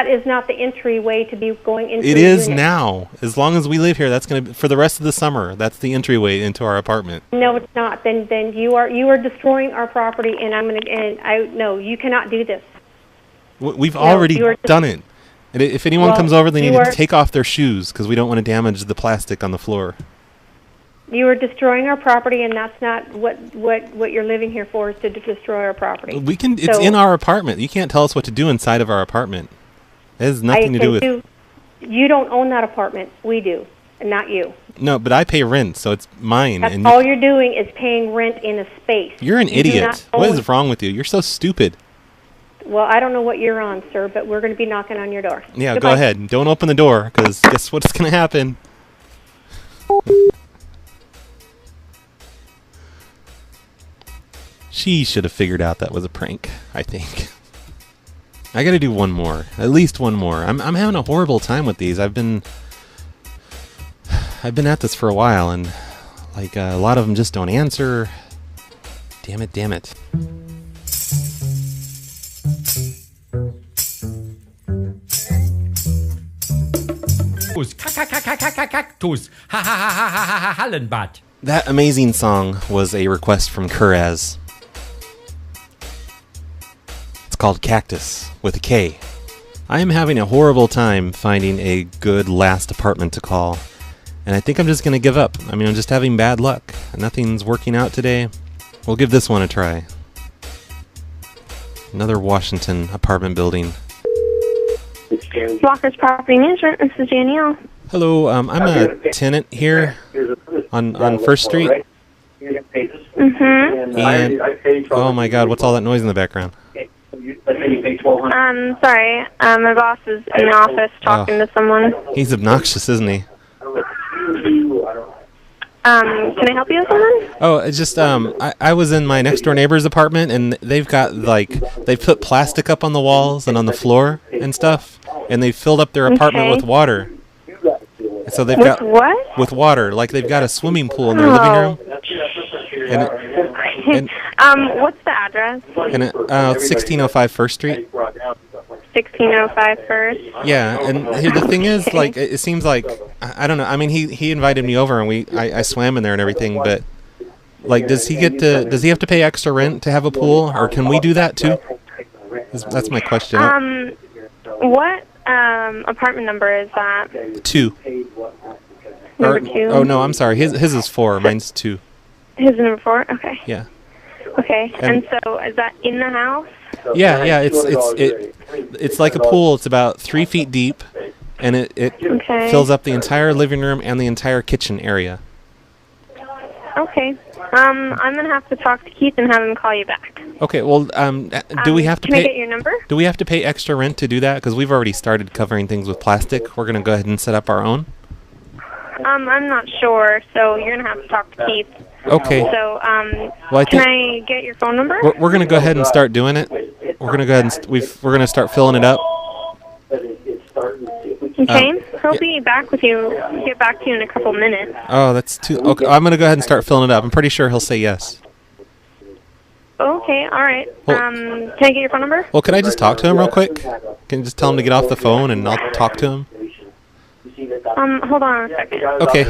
S11: is not the entryway to be going into.
S5: It
S11: the
S5: is
S11: unit.
S5: now. As long as we live here, that's going to for the rest of the summer. That's the entryway into our apartment.
S11: No, it's not. Then you are destroying our property, and no, you cannot do this.
S5: We've already done it. And if anyone comes over, they need to take off their shoes because we don't want to damage the plastic on the floor.
S11: You are destroying our property, and that's not what you're living here for, is to destroy our property.
S5: It's in our apartment. You can't tell us what to do inside of our apartment. It has nothing to do with...
S11: You don't own that apartment. We do, and not you.
S5: No, but I pay rent, so it's mine.
S11: That's all you're doing is paying rent in a space.
S5: You're an idiot. What is wrong with you? You're so stupid.
S11: Well, I don't know what you're on, sir, but we're going to be knocking on your door.
S5: Yeah,
S11: Goodbye.
S5: Go ahead. Don't open the door, because guess what's going to happen? She should have figured out that was a prank, I think. I gotta do one more. At least one more. I'm having a horrible time with these. I've been at this for a while, and like a lot of them just don't answer. Damn it.
S17: Cactus. Hallenbad.
S5: That amazing song was a request from Kuraz. It's called Cactus with a K. I am having a horrible time finding a good last apartment to call. And I think I'm just going to give up. I mean, I'm just having bad luck. Nothing's working out today. We'll give this one a try. Another Washington apartment building.
S18: Walker's Property Management, this is Danielle.
S5: Hello, I'm a tenant here on 1st Street.
S18: Mm-hmm.
S5: And, oh my god, what's all that noise in the background?
S18: Sorry, my boss is in the office talking to someone.
S5: He's obnoxious, isn't he?
S18: Can I help you with something?
S5: Oh, it's just, I was in my next door neighbor's apartment, and they've got, they've put plastic up on the walls and on the floor and stuff, and they've filled up their apartment with water. So they've got...
S18: what?
S5: With water. Like, they've got a swimming pool in their living room. And
S18: what's the address?
S5: And 1605 1st Street.
S18: 1605 First.
S5: Yeah, and here the thing is, like, it seems like, I don't know. I mean, he invited me over, and I swam in there and everything. But like, does he have to pay extra rent to have a pool, or can we do that too? That's my question.
S18: What apartment number is that?
S5: 2.
S18: Number 2.
S5: Oh no, I'm sorry. His is 4. Mine's 2.
S18: His is number 4. Okay.
S5: Yeah.
S18: Okay. And so is that in the house?
S5: Yeah. It's like a pool. It's about 3 feet deep, and it fills up the entire living room and the entire kitchen area.
S18: Okay. I'm gonna have to talk to Keith and have him call you back.
S5: Okay. Well, do we have to
S18: can
S5: pay?
S18: I get your number?
S5: Do we have to pay extra rent to do that? Because we've already started covering things with plastic. We're gonna go ahead and set up our own.
S18: I'm not sure, so you're gonna have to talk to Keith.
S5: Okay.
S18: So,
S5: well,
S18: can I get your phone number?
S5: We're gonna go ahead and start doing it. We're gonna go ahead and we're gonna start filling it up.
S18: Okay. He'll be back with you. Get back to you in a couple minutes.
S5: Oh, that's too. Okay, I'm gonna go ahead and start filling it up. I'm pretty sure he'll say yes.
S18: Okay. All right.
S5: Well,
S18: can I get your phone number?
S5: Well, can I just talk to him real quick? Can you just tell him to get off the phone and I'll talk to him?
S18: Hold on a second.
S5: Okay.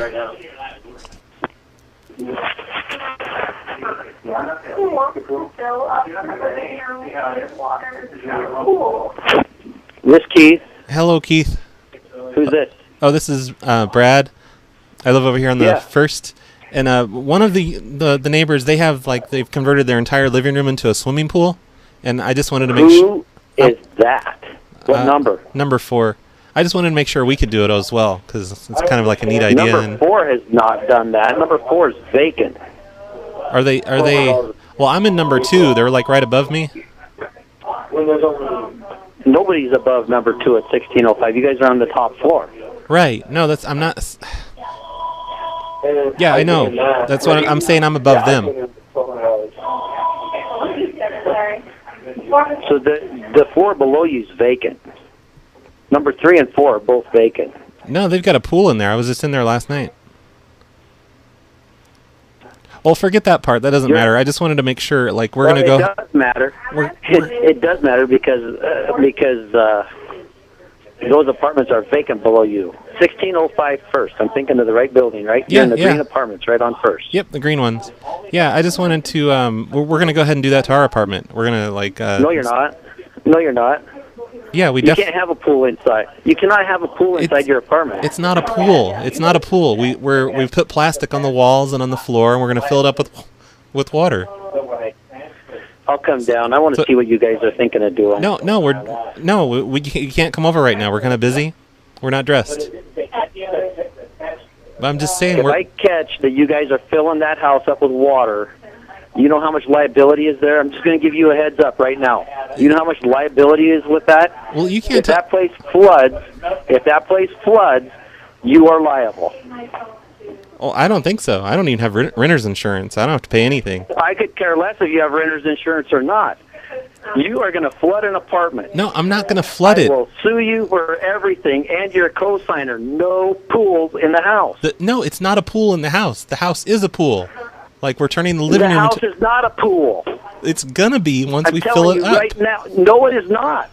S12: This Keith.
S5: Hello, Keith.
S12: Who's this?
S5: Oh, this is Brad. I live over here on the 1st. And one of the neighbors, they've converted their entire living room into a swimming pool. And I just wanted to make sure.
S12: Who is that? What number?
S5: Number 4. I just wanted to make sure we could do it as well, because it's kind of like a neat idea.
S12: Number 4 has not done that. Number 4 is vacant.
S5: Are they? Well, I'm in number 2. They're like right above me.
S12: Nobody's above number 2 at 1605. You guys are on the top floor.
S5: Right. No, I'm not. Yeah, I know. That's what I'm saying. I'm above them.
S12: So the floor below you is vacant. Number 3 and 4 are both vacant.
S5: No, they've got a pool in there. I was just in there last night. Well, forget that part. That doesn't matter. I just wanted to make sure, like, we're going to go...
S12: It does matter. It does matter because those apartments are vacant below you. 1605 First. I'm thinking of the right building, right?
S5: Yeah,
S12: You're in the green apartments right on First.
S5: Yep, the green ones. Yeah, I just wanted to... we're going to go ahead and do that to our apartment. We're going to, like...
S12: No, you're not. No, you're not.
S5: Yeah,
S12: You can't have a pool inside. You cannot have a pool inside your apartment.
S5: It's not a pool. It's not a pool. We've put plastic on the walls and on the floor, and we're going to fill it up with water.
S12: I'll come down. I want to see what you guys are thinking of doing.
S5: No, you can't come over right now. We're kind of busy. We're not dressed. But I'm just saying.
S12: If I catch that you guys are filling that house up with water, you know how much liability is there? I'm just going to give you a heads up right now. You know how much liability is with that?
S5: Well, you can't.
S12: If that place floods, you are liable.
S5: Oh, I don't think so. I don't even have renter's insurance. I don't have to pay anything.
S12: I could care less if you have renter's insurance or not. You are going to flood an apartment.
S5: No, I'm not going to flood it.
S12: I will sue you for everything, and you're a co-signer. No pools in the house.
S5: No, it's not a pool in the house. The house is a pool. Like, we're turning the living room into...
S12: The house is not a pool.
S5: It's going to be once we fill
S12: telling
S5: it
S12: you
S5: up.
S12: right now, no, it is not.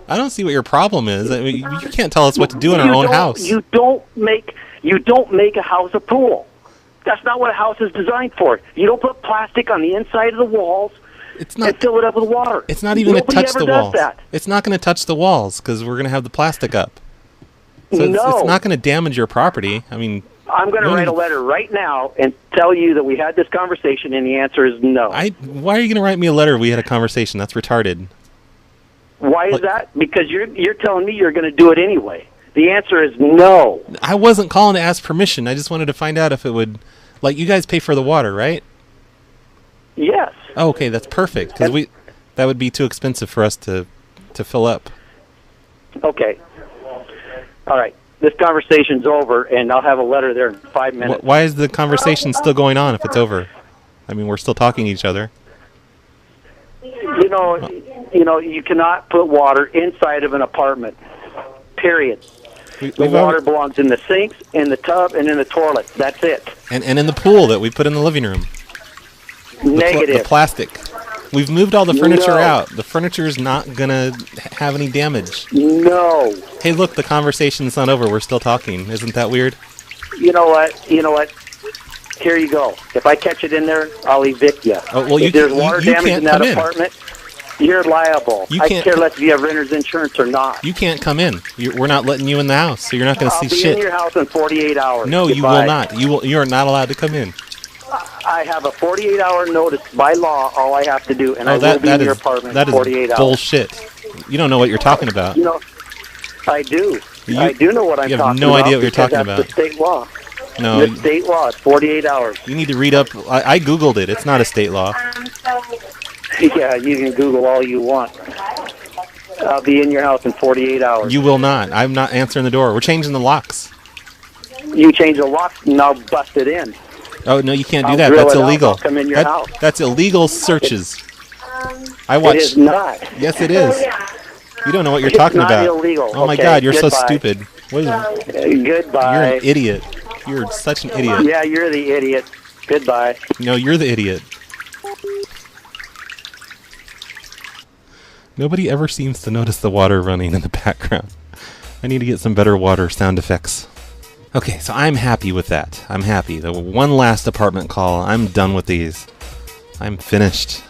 S5: I don't see what your problem is. I mean, you can't tell us what to do in our own house.
S12: You don't make a house a pool. That's not what a house is designed for. You don't put plastic on the inside of the walls.
S5: It's not,
S19: and fill it up with water.
S5: It's not even going to touch the walls.
S19: That.
S5: It's not going to touch the walls because we're going to have the plastic up. So it's not going to damage your property. I mean,
S19: I'm going to write a letter right now and tell you that we had this conversation, and the answer is no.
S5: Why are you going to write me a letter? We had a conversation. That's retarded.
S19: Why is that? Because you're telling me you're going to do it anyway. The answer is no.
S5: I wasn't calling to ask permission. I just wanted to find out if it would... Like, you guys pay for the water, right?
S19: Yes.
S5: Oh, okay, that's perfect. Because that would be too expensive for us to fill up.
S19: Okay. All right. This conversation's over, and I'll have a letter there in 5 minutes.
S5: Why is the conversation still going on if it's over? I mean, we're still talking to each other.
S19: You know, you cannot put water inside of an apartment. Period. The water belongs in the sinks, in the tub, and in the toilet. That's it.
S5: And in the pool that we put in the living room.
S19: Negative.
S5: The plastic. We've moved all the furniture out. The furniture is not going to have any damage.
S19: No.
S5: Hey, look, the conversation's not over. We're still talking. Isn't that weird?
S19: You know what? Here you go. If I catch it in there, I'll evict you.
S5: Oh, well,
S19: if there's water damage in that apartment, you're liable. I care less if you have renter's insurance or not.
S5: You can't come in. We're not letting you in the house, so you're not going to see shit.
S19: I'll be in your house in 48 hours.
S5: No, you will not. You are not allowed to come in.
S19: I have a 48-hour notice by law. All I have to do, and I will be in your apartment in 48 hours.
S5: Bullshit. You don't know what you're talking about.
S19: You know, I do. I do know what I'm talking about.
S5: You have no idea what you're talking about.
S19: That's the state law.
S5: No.
S19: The state law is 48 hours.
S5: You need to read up. I Googled it. It's not a state law.
S19: Yeah, you can Google all you want. I'll be in your house in 48 hours.
S5: You will not. I'm not answering the door. We're changing the locks.
S19: You change the locks, and I'll bust it in.
S5: Oh, no, you can't do that. That's illegal.
S19: I'll come in your house.
S5: That's illegal searches. I watch.
S19: It is not.
S5: Yes, it is. You don't know what you're talking about.
S19: It's not illegal.
S5: Oh, my God, you're so stupid. What is
S19: Goodbye.
S5: You're an idiot. You're such an idiot.
S19: Yeah, you're the idiot. Goodbye.
S5: No, you're the idiot. Nobody ever seems to notice the water running in the background. I need to get some better water sound effects. Okay, so I'm happy with that. I'm happy. The one last apartment call. I'm done with these. I'm finished.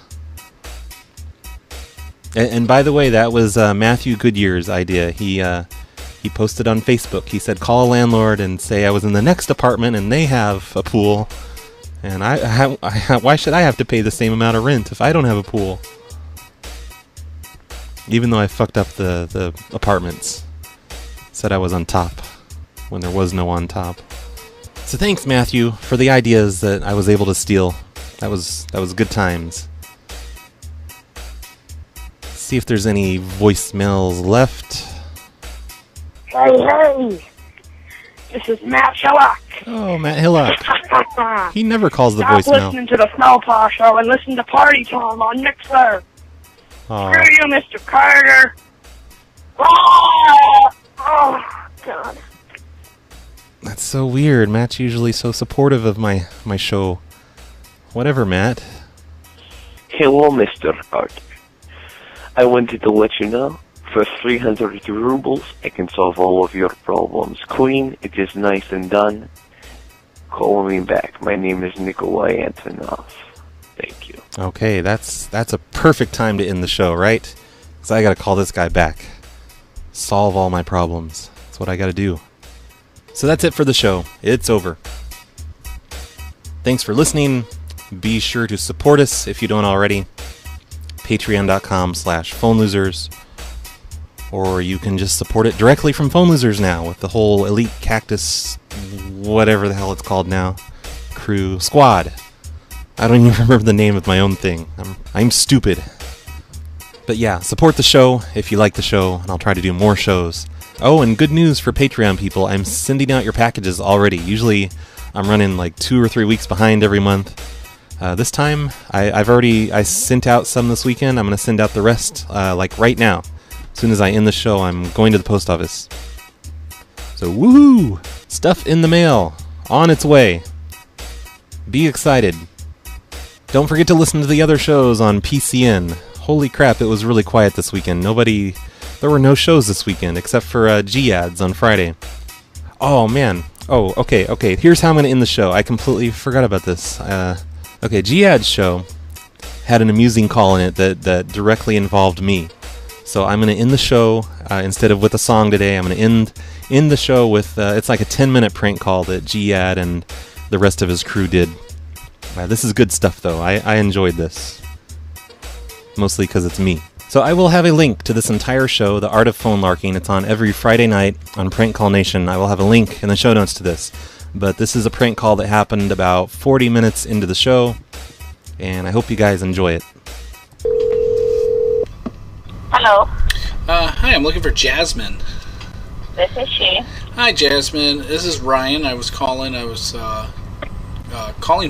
S5: And by the way, that was Matthew Goodyear's idea. He posted on Facebook. He said, call a landlord and say I was in the next apartment and they have a pool. And why should I have to pay the same amount of rent if I don't have a pool? Even though I fucked up the apartments. Said I was on top when there was no on top. So thanks, Matthew, for the ideas that I was able to steal. That was good times. Let's see if there's any voicemails left.
S20: Hey, this is Matt Hillock.
S5: Oh, Matt Hillock. He never calls the
S20: Stop
S5: voicemail.
S20: listening to the Snowplow Show and listen to Party Time on Mixer.
S5: Oh.
S20: Screw you, Mr. Carter. Oh, God.
S5: That's so weird. Matt's usually so supportive of my show. Whatever, Matt.
S21: Hello, Mr. Carter. I wanted to let you know, for 300 rubles, I can solve all of your problems. Clean, it is nice and done. Call me back. My name is Nikolai Antonov. Thank you.
S5: Okay, that's a perfect time to end the show, right? Because I gotta call this guy back. Solve all my problems. That's what I gotta do. So that's it for the show. It's over. Thanks for listening. Be sure to support us if you don't already. Patreon.com/phonelosers. Or you can just support it directly from Phone Losers now with the whole Elite Cactus, whatever the hell it's called now, crew, squad. I don't even remember the name of my own thing. I'm stupid. But yeah, support the show if you like the show, and I'll try to do more shows. Oh, and good news for Patreon people, I'm sending out your packages already. Usually I'm running like 2 or 3 weeks behind every month. This time, I sent out some this weekend. I'm going to send out the rest like right now. As soon as I end the show, I'm going to the post office. So woohoo! Stuff in the mail. On its way. Be excited. Don't forget to listen to the other shows on PCN. Holy crap, it was really quiet this weekend. There were no shows this weekend except for G-Ads on Friday. Oh man. Oh, okay. Here's how I'm going to end the show. I completely forgot about this. Okay, G-Ads show had an amusing call in it that directly involved me. So I'm going to end the show, instead of with a song today, I'm going to end the show with, it's like a 10-minute prank call that G-Ad and the rest of his crew did. This is good stuff, though. I enjoyed this. Mostly because it's me. So I will have a link to this entire show, The Art of Phone Larking. It's on every Friday night on Prank Call Nation. I will have a link in the show notes to this. But this is a prank call that happened about 40 minutes into the show, and I hope you guys enjoy it.
S2: Hello.
S22: Hi, I'm looking for Jasmine.
S2: This is she.
S22: Hi, Jasmine. This is Ryan. I was calling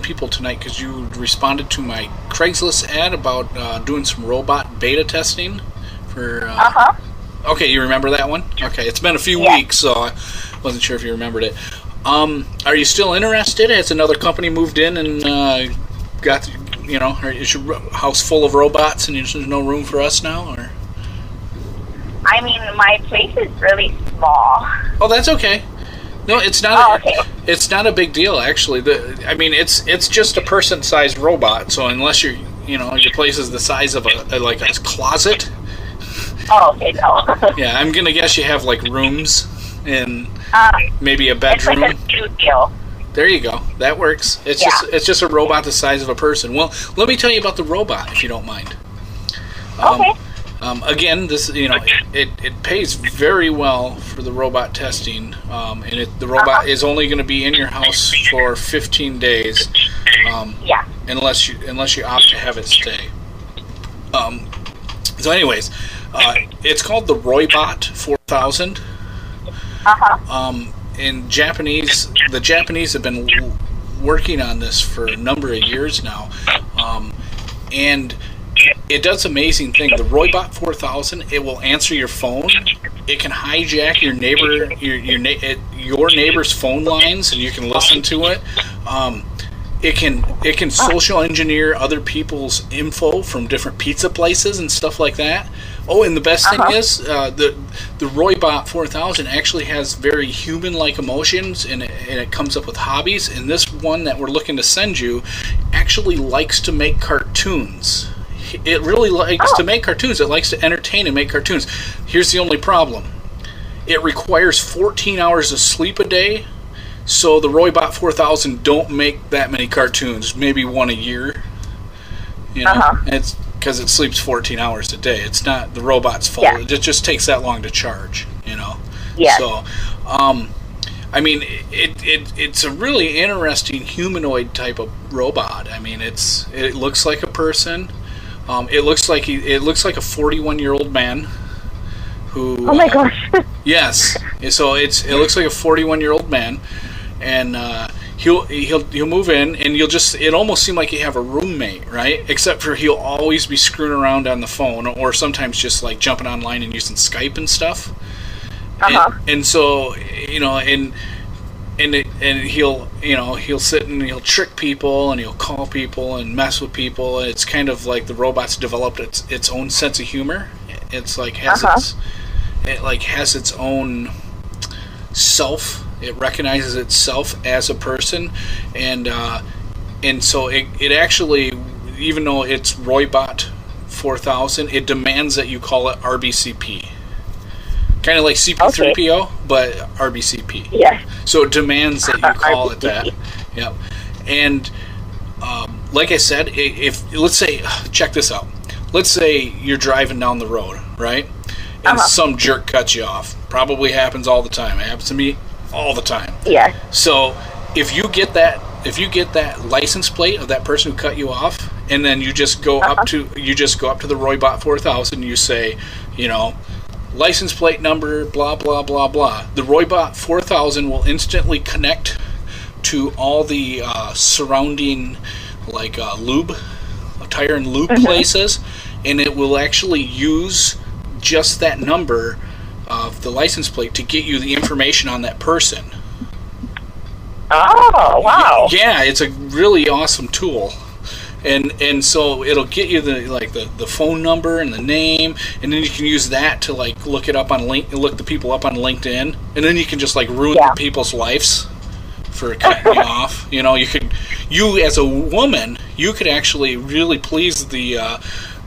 S22: people tonight because you responded to my Craigslist ad about doing some robot beta testing for... Okay, you remember that one? Okay, it's been a few weeks, so I wasn't sure if you remembered it. Are you still interested? Has another company moved in and got, is your house full of robots and there's no room for us now? Or?
S2: I mean, my place is really small.
S22: Oh, that's okay. No, it's not. It's not a big deal, actually. It's just a person-sized robot. So unless your place is the size of a closet.
S2: Oh, okay, no.
S22: Yeah, I'm gonna guess you have like rooms and maybe a bedroom.
S2: It's like a studio.
S22: There you go. That works. It's just a robot the size of a person. Well, let me tell you about the robot, if you don't mind.
S2: Okay.
S22: Again, this it pays very well for the robot testing, and the robot is only going to be in your house for 15 days, unless you opt to have it stay. So, anyways, it's called the Roybot 4000. In Japanese, the Japanese have been working on this for a number of years now, and it does amazing things. The Roybot 4000, it will answer your phone. It can hijack your neighbor's phone lines, and you can listen to it. It can social engineer other people's info from different pizza places and stuff like that. Oh, and the best thing is the Roybot 4000 actually has very human-like emotions, and it comes up with hobbies. And this one that we're looking to send you actually likes to make cartoons. It really likes to make cartoons. It likes to entertain and make cartoons. Here's the only problem. It requires 14 hours of sleep a day, so the Roybot 4000 don't make that many cartoons, maybe one a year. And it's because it sleeps 14 hours a day. It's not the robot's fault. Yeah. It just takes that long to charge,
S2: Yeah.
S22: So, it's a really interesting humanoid type of robot. It looks like a person. It looks like a 41-year-old man who. Oh my gosh. Yes. So it looks like a 41-year-old man, and he'll move in, and it almost seem like you have a roommate, right? Except for he'll always be screwing around on the phone, or sometimes just like jumping online and using Skype and stuff. And so and he'll sit and he'll trick people and he'll call people and mess with people. And it's kind of like the robot's developed its own sense of humor. It's like has its own self. It recognizes itself as a person, and so it actually, even though it's Roybot 4000, it demands that you call it RBCP. Kind of like CP3PO, but RBCP. Yeah. So it demands that you call it that. Yep. And like I said, if let's say, check this out. Let's say you're driving down the road, right? And some jerk cuts you off. Probably happens all the time. It happens to me all the time. Yeah. So if you get that license plate of that person who cut you off, and then you just go up to the Roybot 4000, you say, license plate number, blah, blah, blah, blah. The Roybot 4000 will instantly connect to all the surrounding, tire and lube places, and it will actually use just that number of the license plate to get you the information on that person.
S2: Oh, wow.
S22: Yeah, it's a really awesome tool. And so it'll get you the phone number and the name, and then you can use that to look the people up on LinkedIn, and then you can just ruin people's lives for cutting you off. You know, you as a woman, you could actually really please the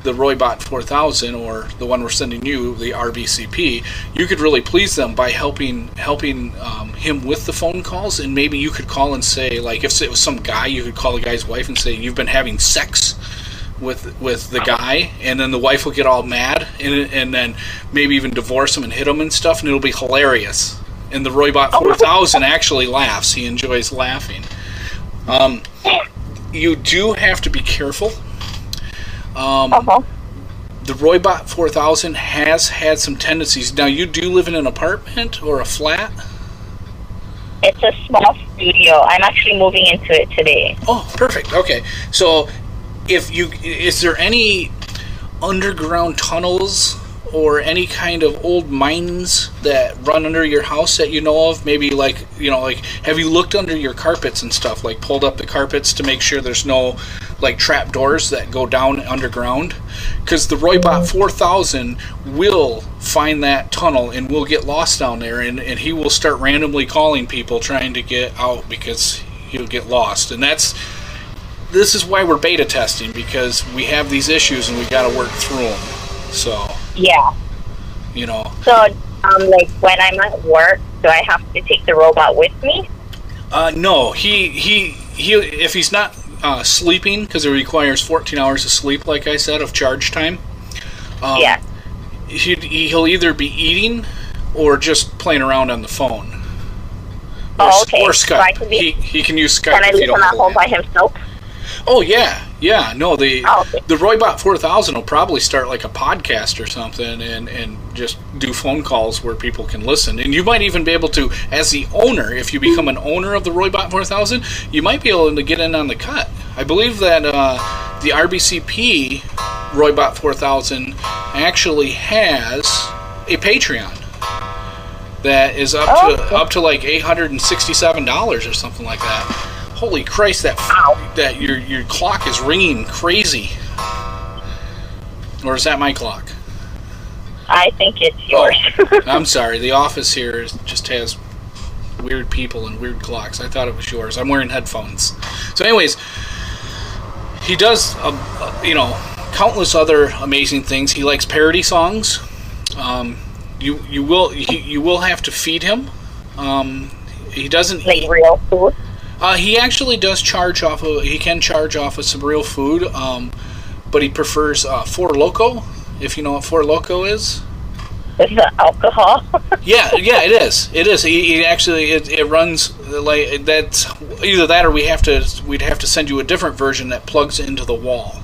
S22: Roybot 4000, or the one we're sending you, the RBCP. You could really please them by helping him with the phone calls, and maybe you could call and say, like, if it was some guy, you could call the guy's wife and say you've been having sex with the guy, and then the wife will get all mad, and then maybe even divorce him and hit him and stuff, and it'll be hilarious. And the Roybot 4000 actually laughs. He enjoys laughing. You do have to be careful. The Roybot 4000 has had some tendencies. Now, you do live in an apartment or a flat?
S2: It's a small studio. I'm actually moving into it today.
S22: Oh, perfect. Okay. So, is there any underground tunnels or any kind of old mines that run under your house that you know of? Maybe have you looked under your carpets and stuff, like pulled up the carpets to make sure there's no like trap doors that go down underground? Because the Roybot 4000 will find that tunnel and will get lost down there, and he will start randomly calling people trying to get out because he'll get lost. And this is why we're beta testing, because we have these issues and we got to work through them. So
S2: yeah,
S22: you know.
S2: So like when I'm at work, do I have to take the robot with me?
S22: No, he if he's not sleeping, because it requires 14 hours of sleep, like I said, of charge time.
S2: Yeah.
S22: He'll either be eating or just playing around on the phone.
S2: Okay.
S22: Or Skype.
S2: So
S22: he can use Skype.
S2: Can I leave him at home by himself?
S22: Oh yeah. No, the Roybot 4000 will probably start like a podcast or something, and just do phone calls where people can listen. And you might even be able to, as the owner, if you become an owner of the Roybot 4000, you might be able to get in on the cut. I believe that the RBCP Roybot 4000 actually has a Patreon that is up to like $867 or something like that. Holy Christ! That your clock is ringing crazy. Or is that my clock?
S2: I think it's yours.
S22: I'm sorry. The office here just has weird people and weird clocks. I thought it was yours. I'm wearing headphones. So, anyways, he does countless other amazing things. He likes parody songs. You will have to feed him. He doesn't
S2: like real food.
S22: He actually does charge off of. He can charge off of some real food, but he prefers Four Loko. If you know what Four Loko is.
S2: Is that alcohol?
S22: Yeah, it is. It is. He actually it runs like that's either that or we'd have to send you a different version that plugs into the wall.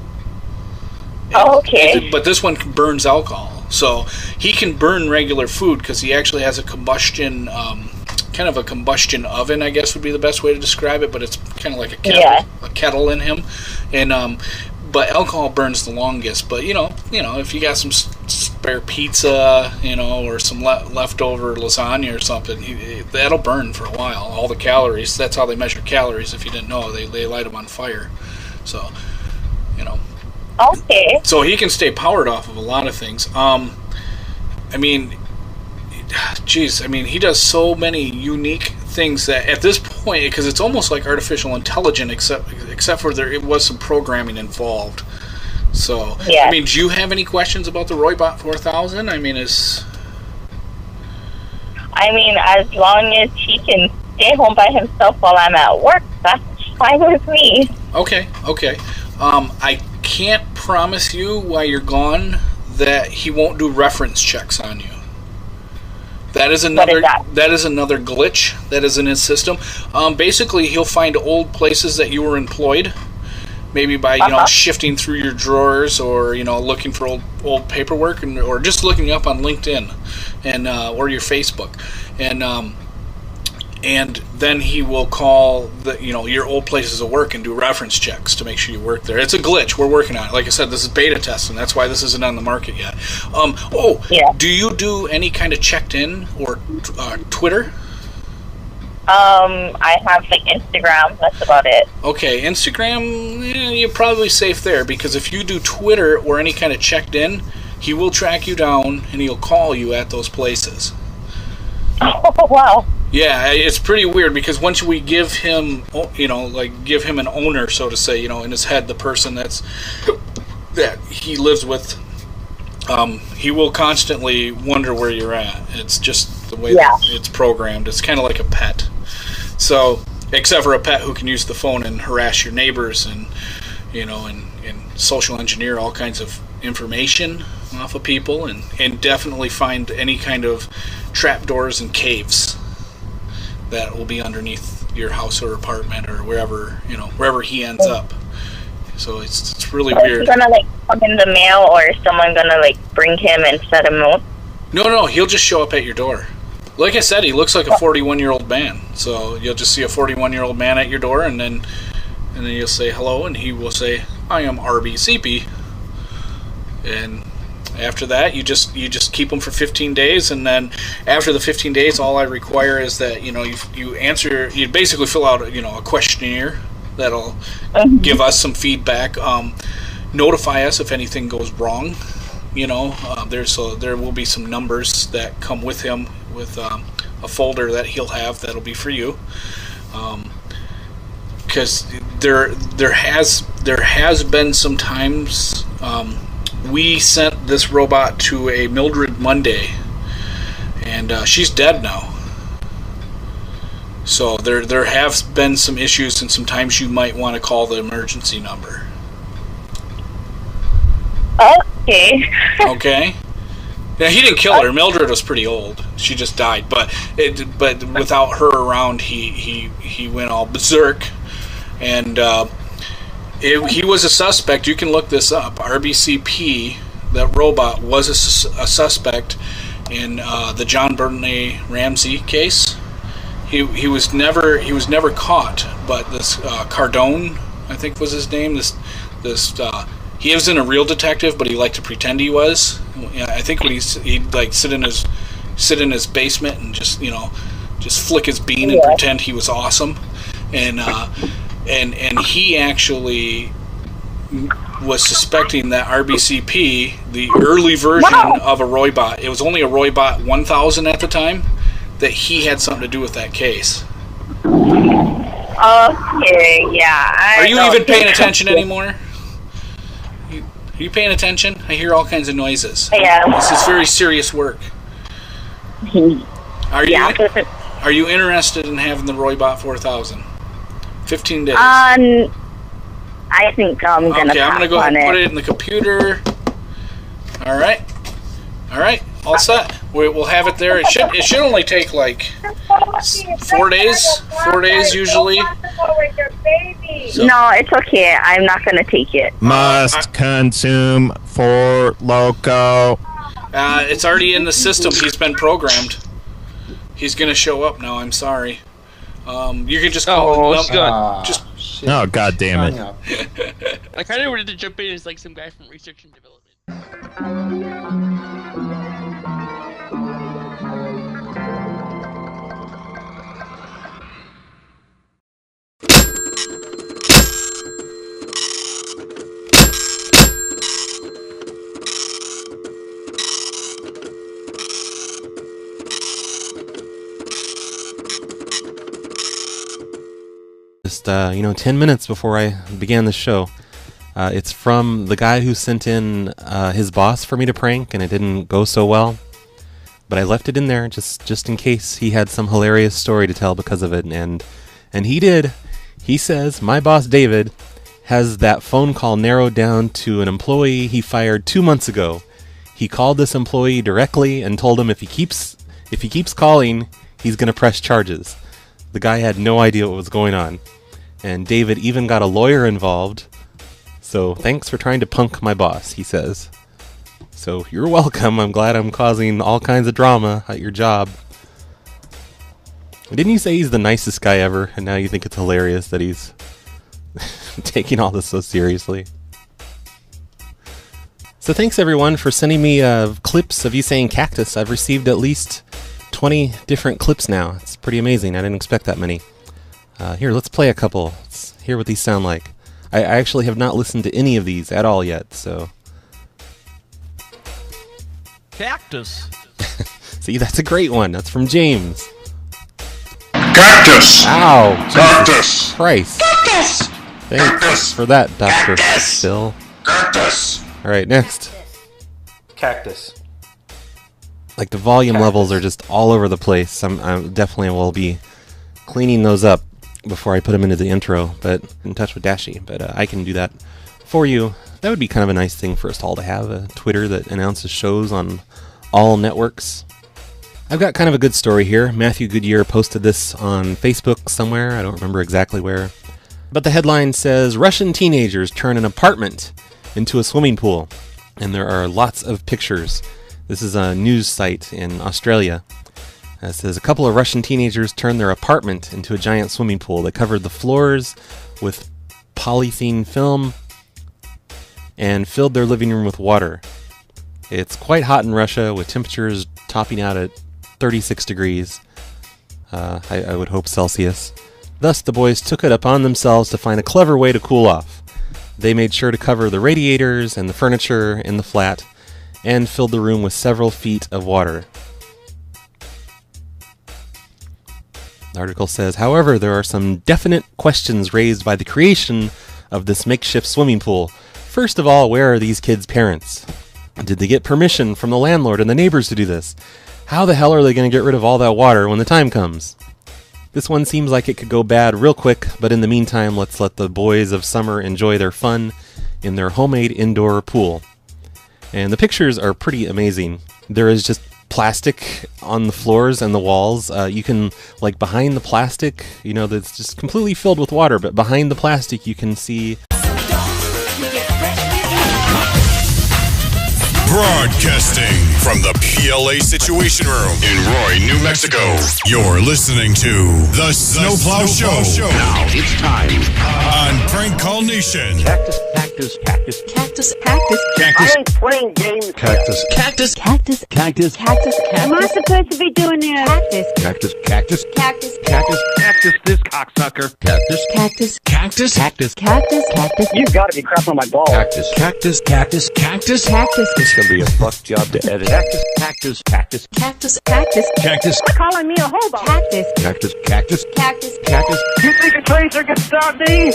S2: Okay.
S22: But this one burns alcohol, so he can burn regular food because he actually has a combustion. Kind of a combustion oven, I guess would be the best way to describe it, but it's kind of like a kettle in him, and but alcohol burns the longest. But you know, if you got some spare pizza, or some leftover lasagna or something, that'll burn for a while. All the calories. That's how they measure calories. If you didn't know, they light them on fire. So,
S2: Okay.
S22: So he can stay powered off of a lot of things. He does so many unique things that at this point, because it's almost like artificial intelligence, except for there was some programming involved. So,
S2: yeah.
S22: Do you have any questions about the Roybot 4000?
S2: As long as he can stay home by himself while I'm at work, that's fine with me.
S22: Okay. I can't promise you while you're gone that he won't do reference checks on you. That is another glitch that is in his system. Basically, he'll find old places that you were employed, maybe by shifting through your drawers, or looking for old paperwork, or just looking up on LinkedIn and or your Facebook, and then he will call your old places of work and do reference checks to make sure you work there. It's a glitch. We're working on it. Like I said, this is beta testing. That's why this isn't on the market yet. Do you do any kind of checked in or Twitter?
S2: I have Instagram. That's about it.
S22: Okay, Instagram, you're probably safe there, because if you do Twitter or any kind of checked in, he will track you down and he'll call you at those places.
S2: Oh, wow.
S22: Yeah, it's pretty weird because once we give him, give him an owner, so to say, in his head, the person that he lives with, he will constantly wonder where you're at. It's just the way that it's programmed. It's kind of like a pet. So, except for a pet who can use the phone and harass your neighbors and social engineer all kinds of information off of people and definitely find any kind of trapdoors and caves that will be underneath your house or apartment or wherever he ends up. So it's really weird.
S2: Is he gonna come in the mail, or is someone gonna bring him and set him up?
S22: No, he'll just show up at your door. Like I said, he looks like a 41-year-old man. So you'll just see a 41-year-old man at your door, and then you'll say hello, and he will say, "I am RBCP." And after that, you just keep him for 15 days, and then after the 15 days, all I require is that you basically fill out a questionnaire that'll give us some feedback, notify us if anything goes wrong. There will be some numbers that come with him with a folder that he'll have that'll be for you. Because there has been some times we sent this robot to a Mildred Monday, and she's dead now. So there have been some issues, and sometimes you might want to call the emergency number.
S2: Okay.
S22: Okay. Yeah, he didn't kill her. Mildred was pretty old. She just died. But without her around, he went all berserk, and he was a suspect. You can look this up. RBCP, that robot, was a suspect in the John Bernay Ramsey case. He was never caught, but this Cardone, I think was his name. He wasn't a real detective, but he liked to pretend he was. I think when he'd sit in his basement and just flick his bean and pretend he was awesome, and he actually was suspecting that RBCP, the early version of a Roybot, it was only a Roybot 1000 at the time, that he had something to do with that case.
S2: Okay, yeah.
S22: Are you even paying attention anymore? Are you paying attention? I hear all kinds of noises.
S2: Yeah.
S22: This is very serious work. Are you interested in having the Roybot 4000? 15 days.
S2: I think I'm gonna.
S22: Okay, I'm gonna go ahead and put it in the computer. All right. All set. We'll have it there. It should only take 4 days. 4 days usually.
S2: So. No, it's okay. I'm not gonna take it.
S1: Must consume for loco.
S22: It's already in the system. He's been programmed. He's gonna show up now. I'm sorry. You can just call him.
S1: Oh, god damn it.
S6: I kind of wanted to jump in as some guy from research and development.
S5: Just 10 minutes before I began the show. It's from the guy who sent in his boss for me to prank, and it didn't go so well. But I left it in there just in case he had some hilarious story to tell because of it, and he did. He says my boss David has that phone call narrowed down to an employee he fired 2 months ago. He called this employee directly and told him if he keeps calling, he's gonna press charges. The guy had no idea what was going on, and David even got a lawyer involved. So thanks for trying to punk my boss, he says. So you're welcome. I'm glad I'm causing all kinds of drama at your job. Didn't you say he's the nicest guy ever, and now you think it's hilarious that he's taking all this so seriously? So thanks everyone for sending me clips of you saying cactus. I've received at least 20 different clips now. It's pretty amazing. I didn't expect that many. Here, let's play a couple. Let's hear what these sound like. I actually have not listened to any of these at all yet, so...
S6: Cactus.
S5: See, that's a great one. That's from James.
S3: Cactus!
S5: Ow!
S3: Cactus!
S5: Jesus Christ.
S3: Cactus!
S5: Thanks for that, Dr. Phil.
S3: Cactus!
S5: Alright, next.
S7: Cactus.
S5: Like, the volume levels are just all over the place. I definitely will be cleaning those up before I put them into the intro, but in touch with Dashi. But I can do that for you. That would be kind of a nice thing for us all to have, a Twitter that announces shows on all networks. I've got kind of a good story here. Matthew Goodyear posted this on Facebook somewhere. I don't remember exactly where. But the headline says, Russian teenagers turn an apartment into a swimming pool. And there are lots of pictures. This is a news site in Australia. It says, a couple of Russian teenagers turned their apartment into a giant swimming pool. They covered the floors with polythene film and filled their living room with water. It's quite hot in Russia, with temperatures topping out at 36 degrees. I would hope Celsius. Thus, the boys took it upon themselves to find a clever way to cool off. They made sure to cover the radiators and the furniture in the flat, and filled the room with several feet of water. The article says, however, there are some definite questions raised by the creation of this makeshift swimming pool. First of all, where are these kids' parents? Did they get permission from the landlord and the neighbors to do this? How the hell are they going to get rid of all that water when the time comes? This one seems like it could go bad real quick, but in the meantime, let's let the boys of summer enjoy their fun in their homemade indoor pool. And the pictures are pretty amazing. There is just plastic on the floors and the walls. You can, like, behind the plastic, you know, that's just completely filled with water, but behind the plastic you can see...
S3: Broadcasting from the PLA Situation Room in Roy, New Mexico. You're listening to The Snowplow Show. Now it's time on Prank Call Nation.
S23: Cactus, cactus, cactus, cactus, cactus,
S3: Cactus.
S23: I ain't playing games.
S3: Cactus.
S23: Cactus, cactus, cactus, cactus, cactus.
S18: Am I supposed to be doing this? Cactus.
S3: Cactus. Cactus.
S18: Cactus.
S23: Cactus, cactus, this cocksucker. Cactus,
S18: Cactus.
S23: cactus, cactus,
S18: Cactus. Cactus.
S19: You gotta be crapping on my balls.
S23: cactus, cactus, cactus, cactus,
S18: Cactus.
S23: It's gonna be a fuck job to edit. Cactus, cactus, cactus,
S18: Cactus. Cactus.
S3: Cactus.
S18: Calling me a hobo. Cactus.
S23: cactus, cactus,
S18: Cactus.
S23: cactus.
S19: You think a tracer can stop me?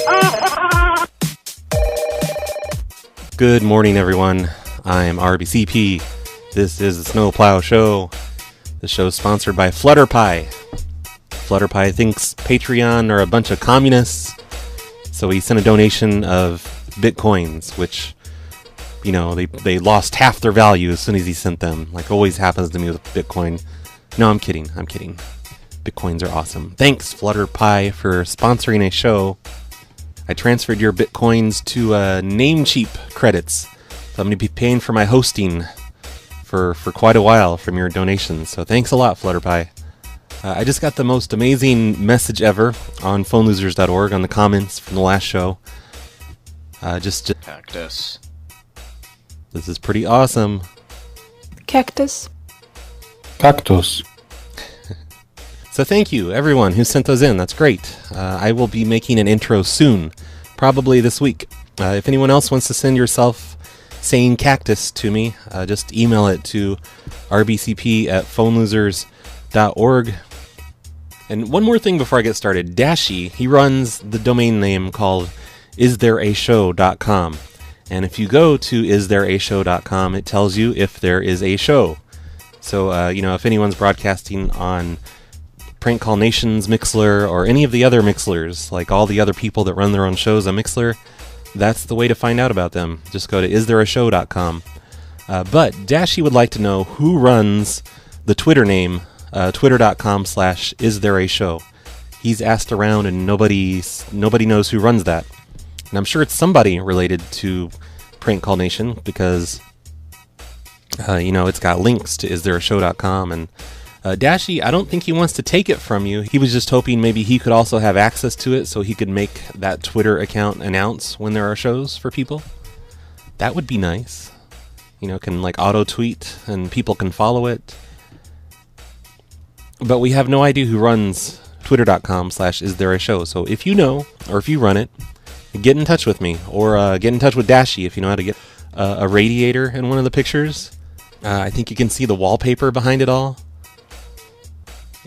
S5: Good morning, everyone. I'm RBCP. This is the Snowplow Show. The show's sponsored by FlutterPie. FlutterPie thinks Patreon are a bunch of communists, so he sent a donation of Bitcoins, which, you know, they lost half their value as soon as he sent them, like always happens to me with Bitcoin. No, I'm kidding. Bitcoins are awesome. Thanks, FlutterPie, for sponsoring a show. I transferred your Bitcoins to Namecheap credits, so I'm going to be paying for my hosting for quite a while from your donations, so thanks a lot, FlutterPie. I just got the most amazing message ever on phonelosers.org on the comments from the last show.
S7: Cactus.
S5: This is pretty awesome.
S18: Cactus.
S3: Cactus.
S5: So thank you, everyone who sent those in. That's great. I will be making an intro soon, probably this week. If anyone else wants to send yourself saying cactus to me, just email it to rbcp@phonelosers.org. And one more thing before I get started. Dashi, he runs the domain name called isthereashow.com. And if you go to isthereashow.com, it tells you if there is a show. So, you know, if anyone's broadcasting on Prank Call Nation's Mixler or any of the other Mixlers, like all the other people that run their own shows on Mixler, that's the way to find out about them. Just go to isthereashow.com. But Dashi would like to know who runs the Twitter name, twitter.com/isthereashow. He's asked around and nobody knows who runs that. And I'm sure it's somebody related to Prank Call Nation because, you know, it's got links to isthereashow.com. And Dashi, I don't think he wants to take it from you. He was just hoping maybe he could also have access to it so he could make that Twitter account announce when there are shows for people. That would be nice. You know, can like auto-tweet and people can follow it. But we have no idea who runs twitter.com/isthereashow. So if you know, or if you run it, get in touch with me. Or get in touch with Dashi if you know how to get a radiator in one of the pictures. I think you can see the wallpaper behind it all.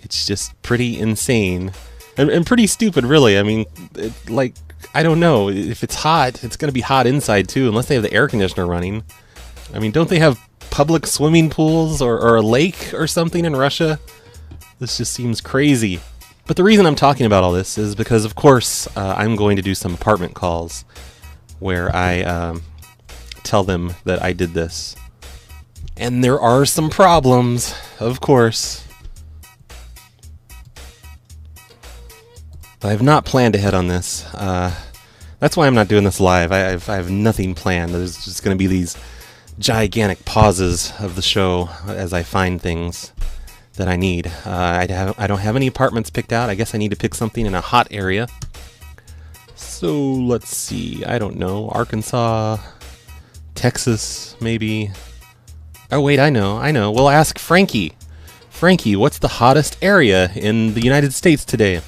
S5: It's just pretty insane and pretty stupid, really. I mean, I don't know. If it's hot, it's going to be hot inside, too, unless they have the air conditioner running. I mean, don't they have public swimming pools or a lake or something in Russia? This just seems crazy. But the reason I'm talking about all this is because, of course, I'm going to do some apartment calls where I tell them that I did this. And there are some problems, of course. But I've not planned ahead on this. That's why I'm not doing this live. I have nothing planned. There's just going to be these gigantic pauses of the show as I find things that I need. I don't have any apartments picked out. I guess I need to pick something in a hot area. So let's see. I don't know. Arkansas, Texas, maybe. Oh wait, I know. We'll ask Frankie. Frankie, what's the hottest area in the United States today?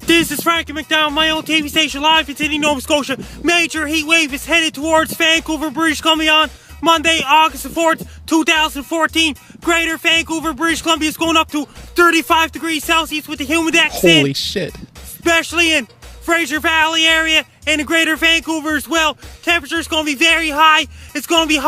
S4: This is Frankie McDowell, my own TV station live in Sydney, Nova Scotia. Major heat wave is headed towards Vancouver, British Columbia on Monday, August the 4th, 2014. Greater Vancouver, British Columbia is going up to 35 degrees Celsius with the humidex.
S5: Holy shit.
S4: Especially in Fraser Valley area and in Greater Vancouver as well. Temperature's going to be very high. It's going to be hot.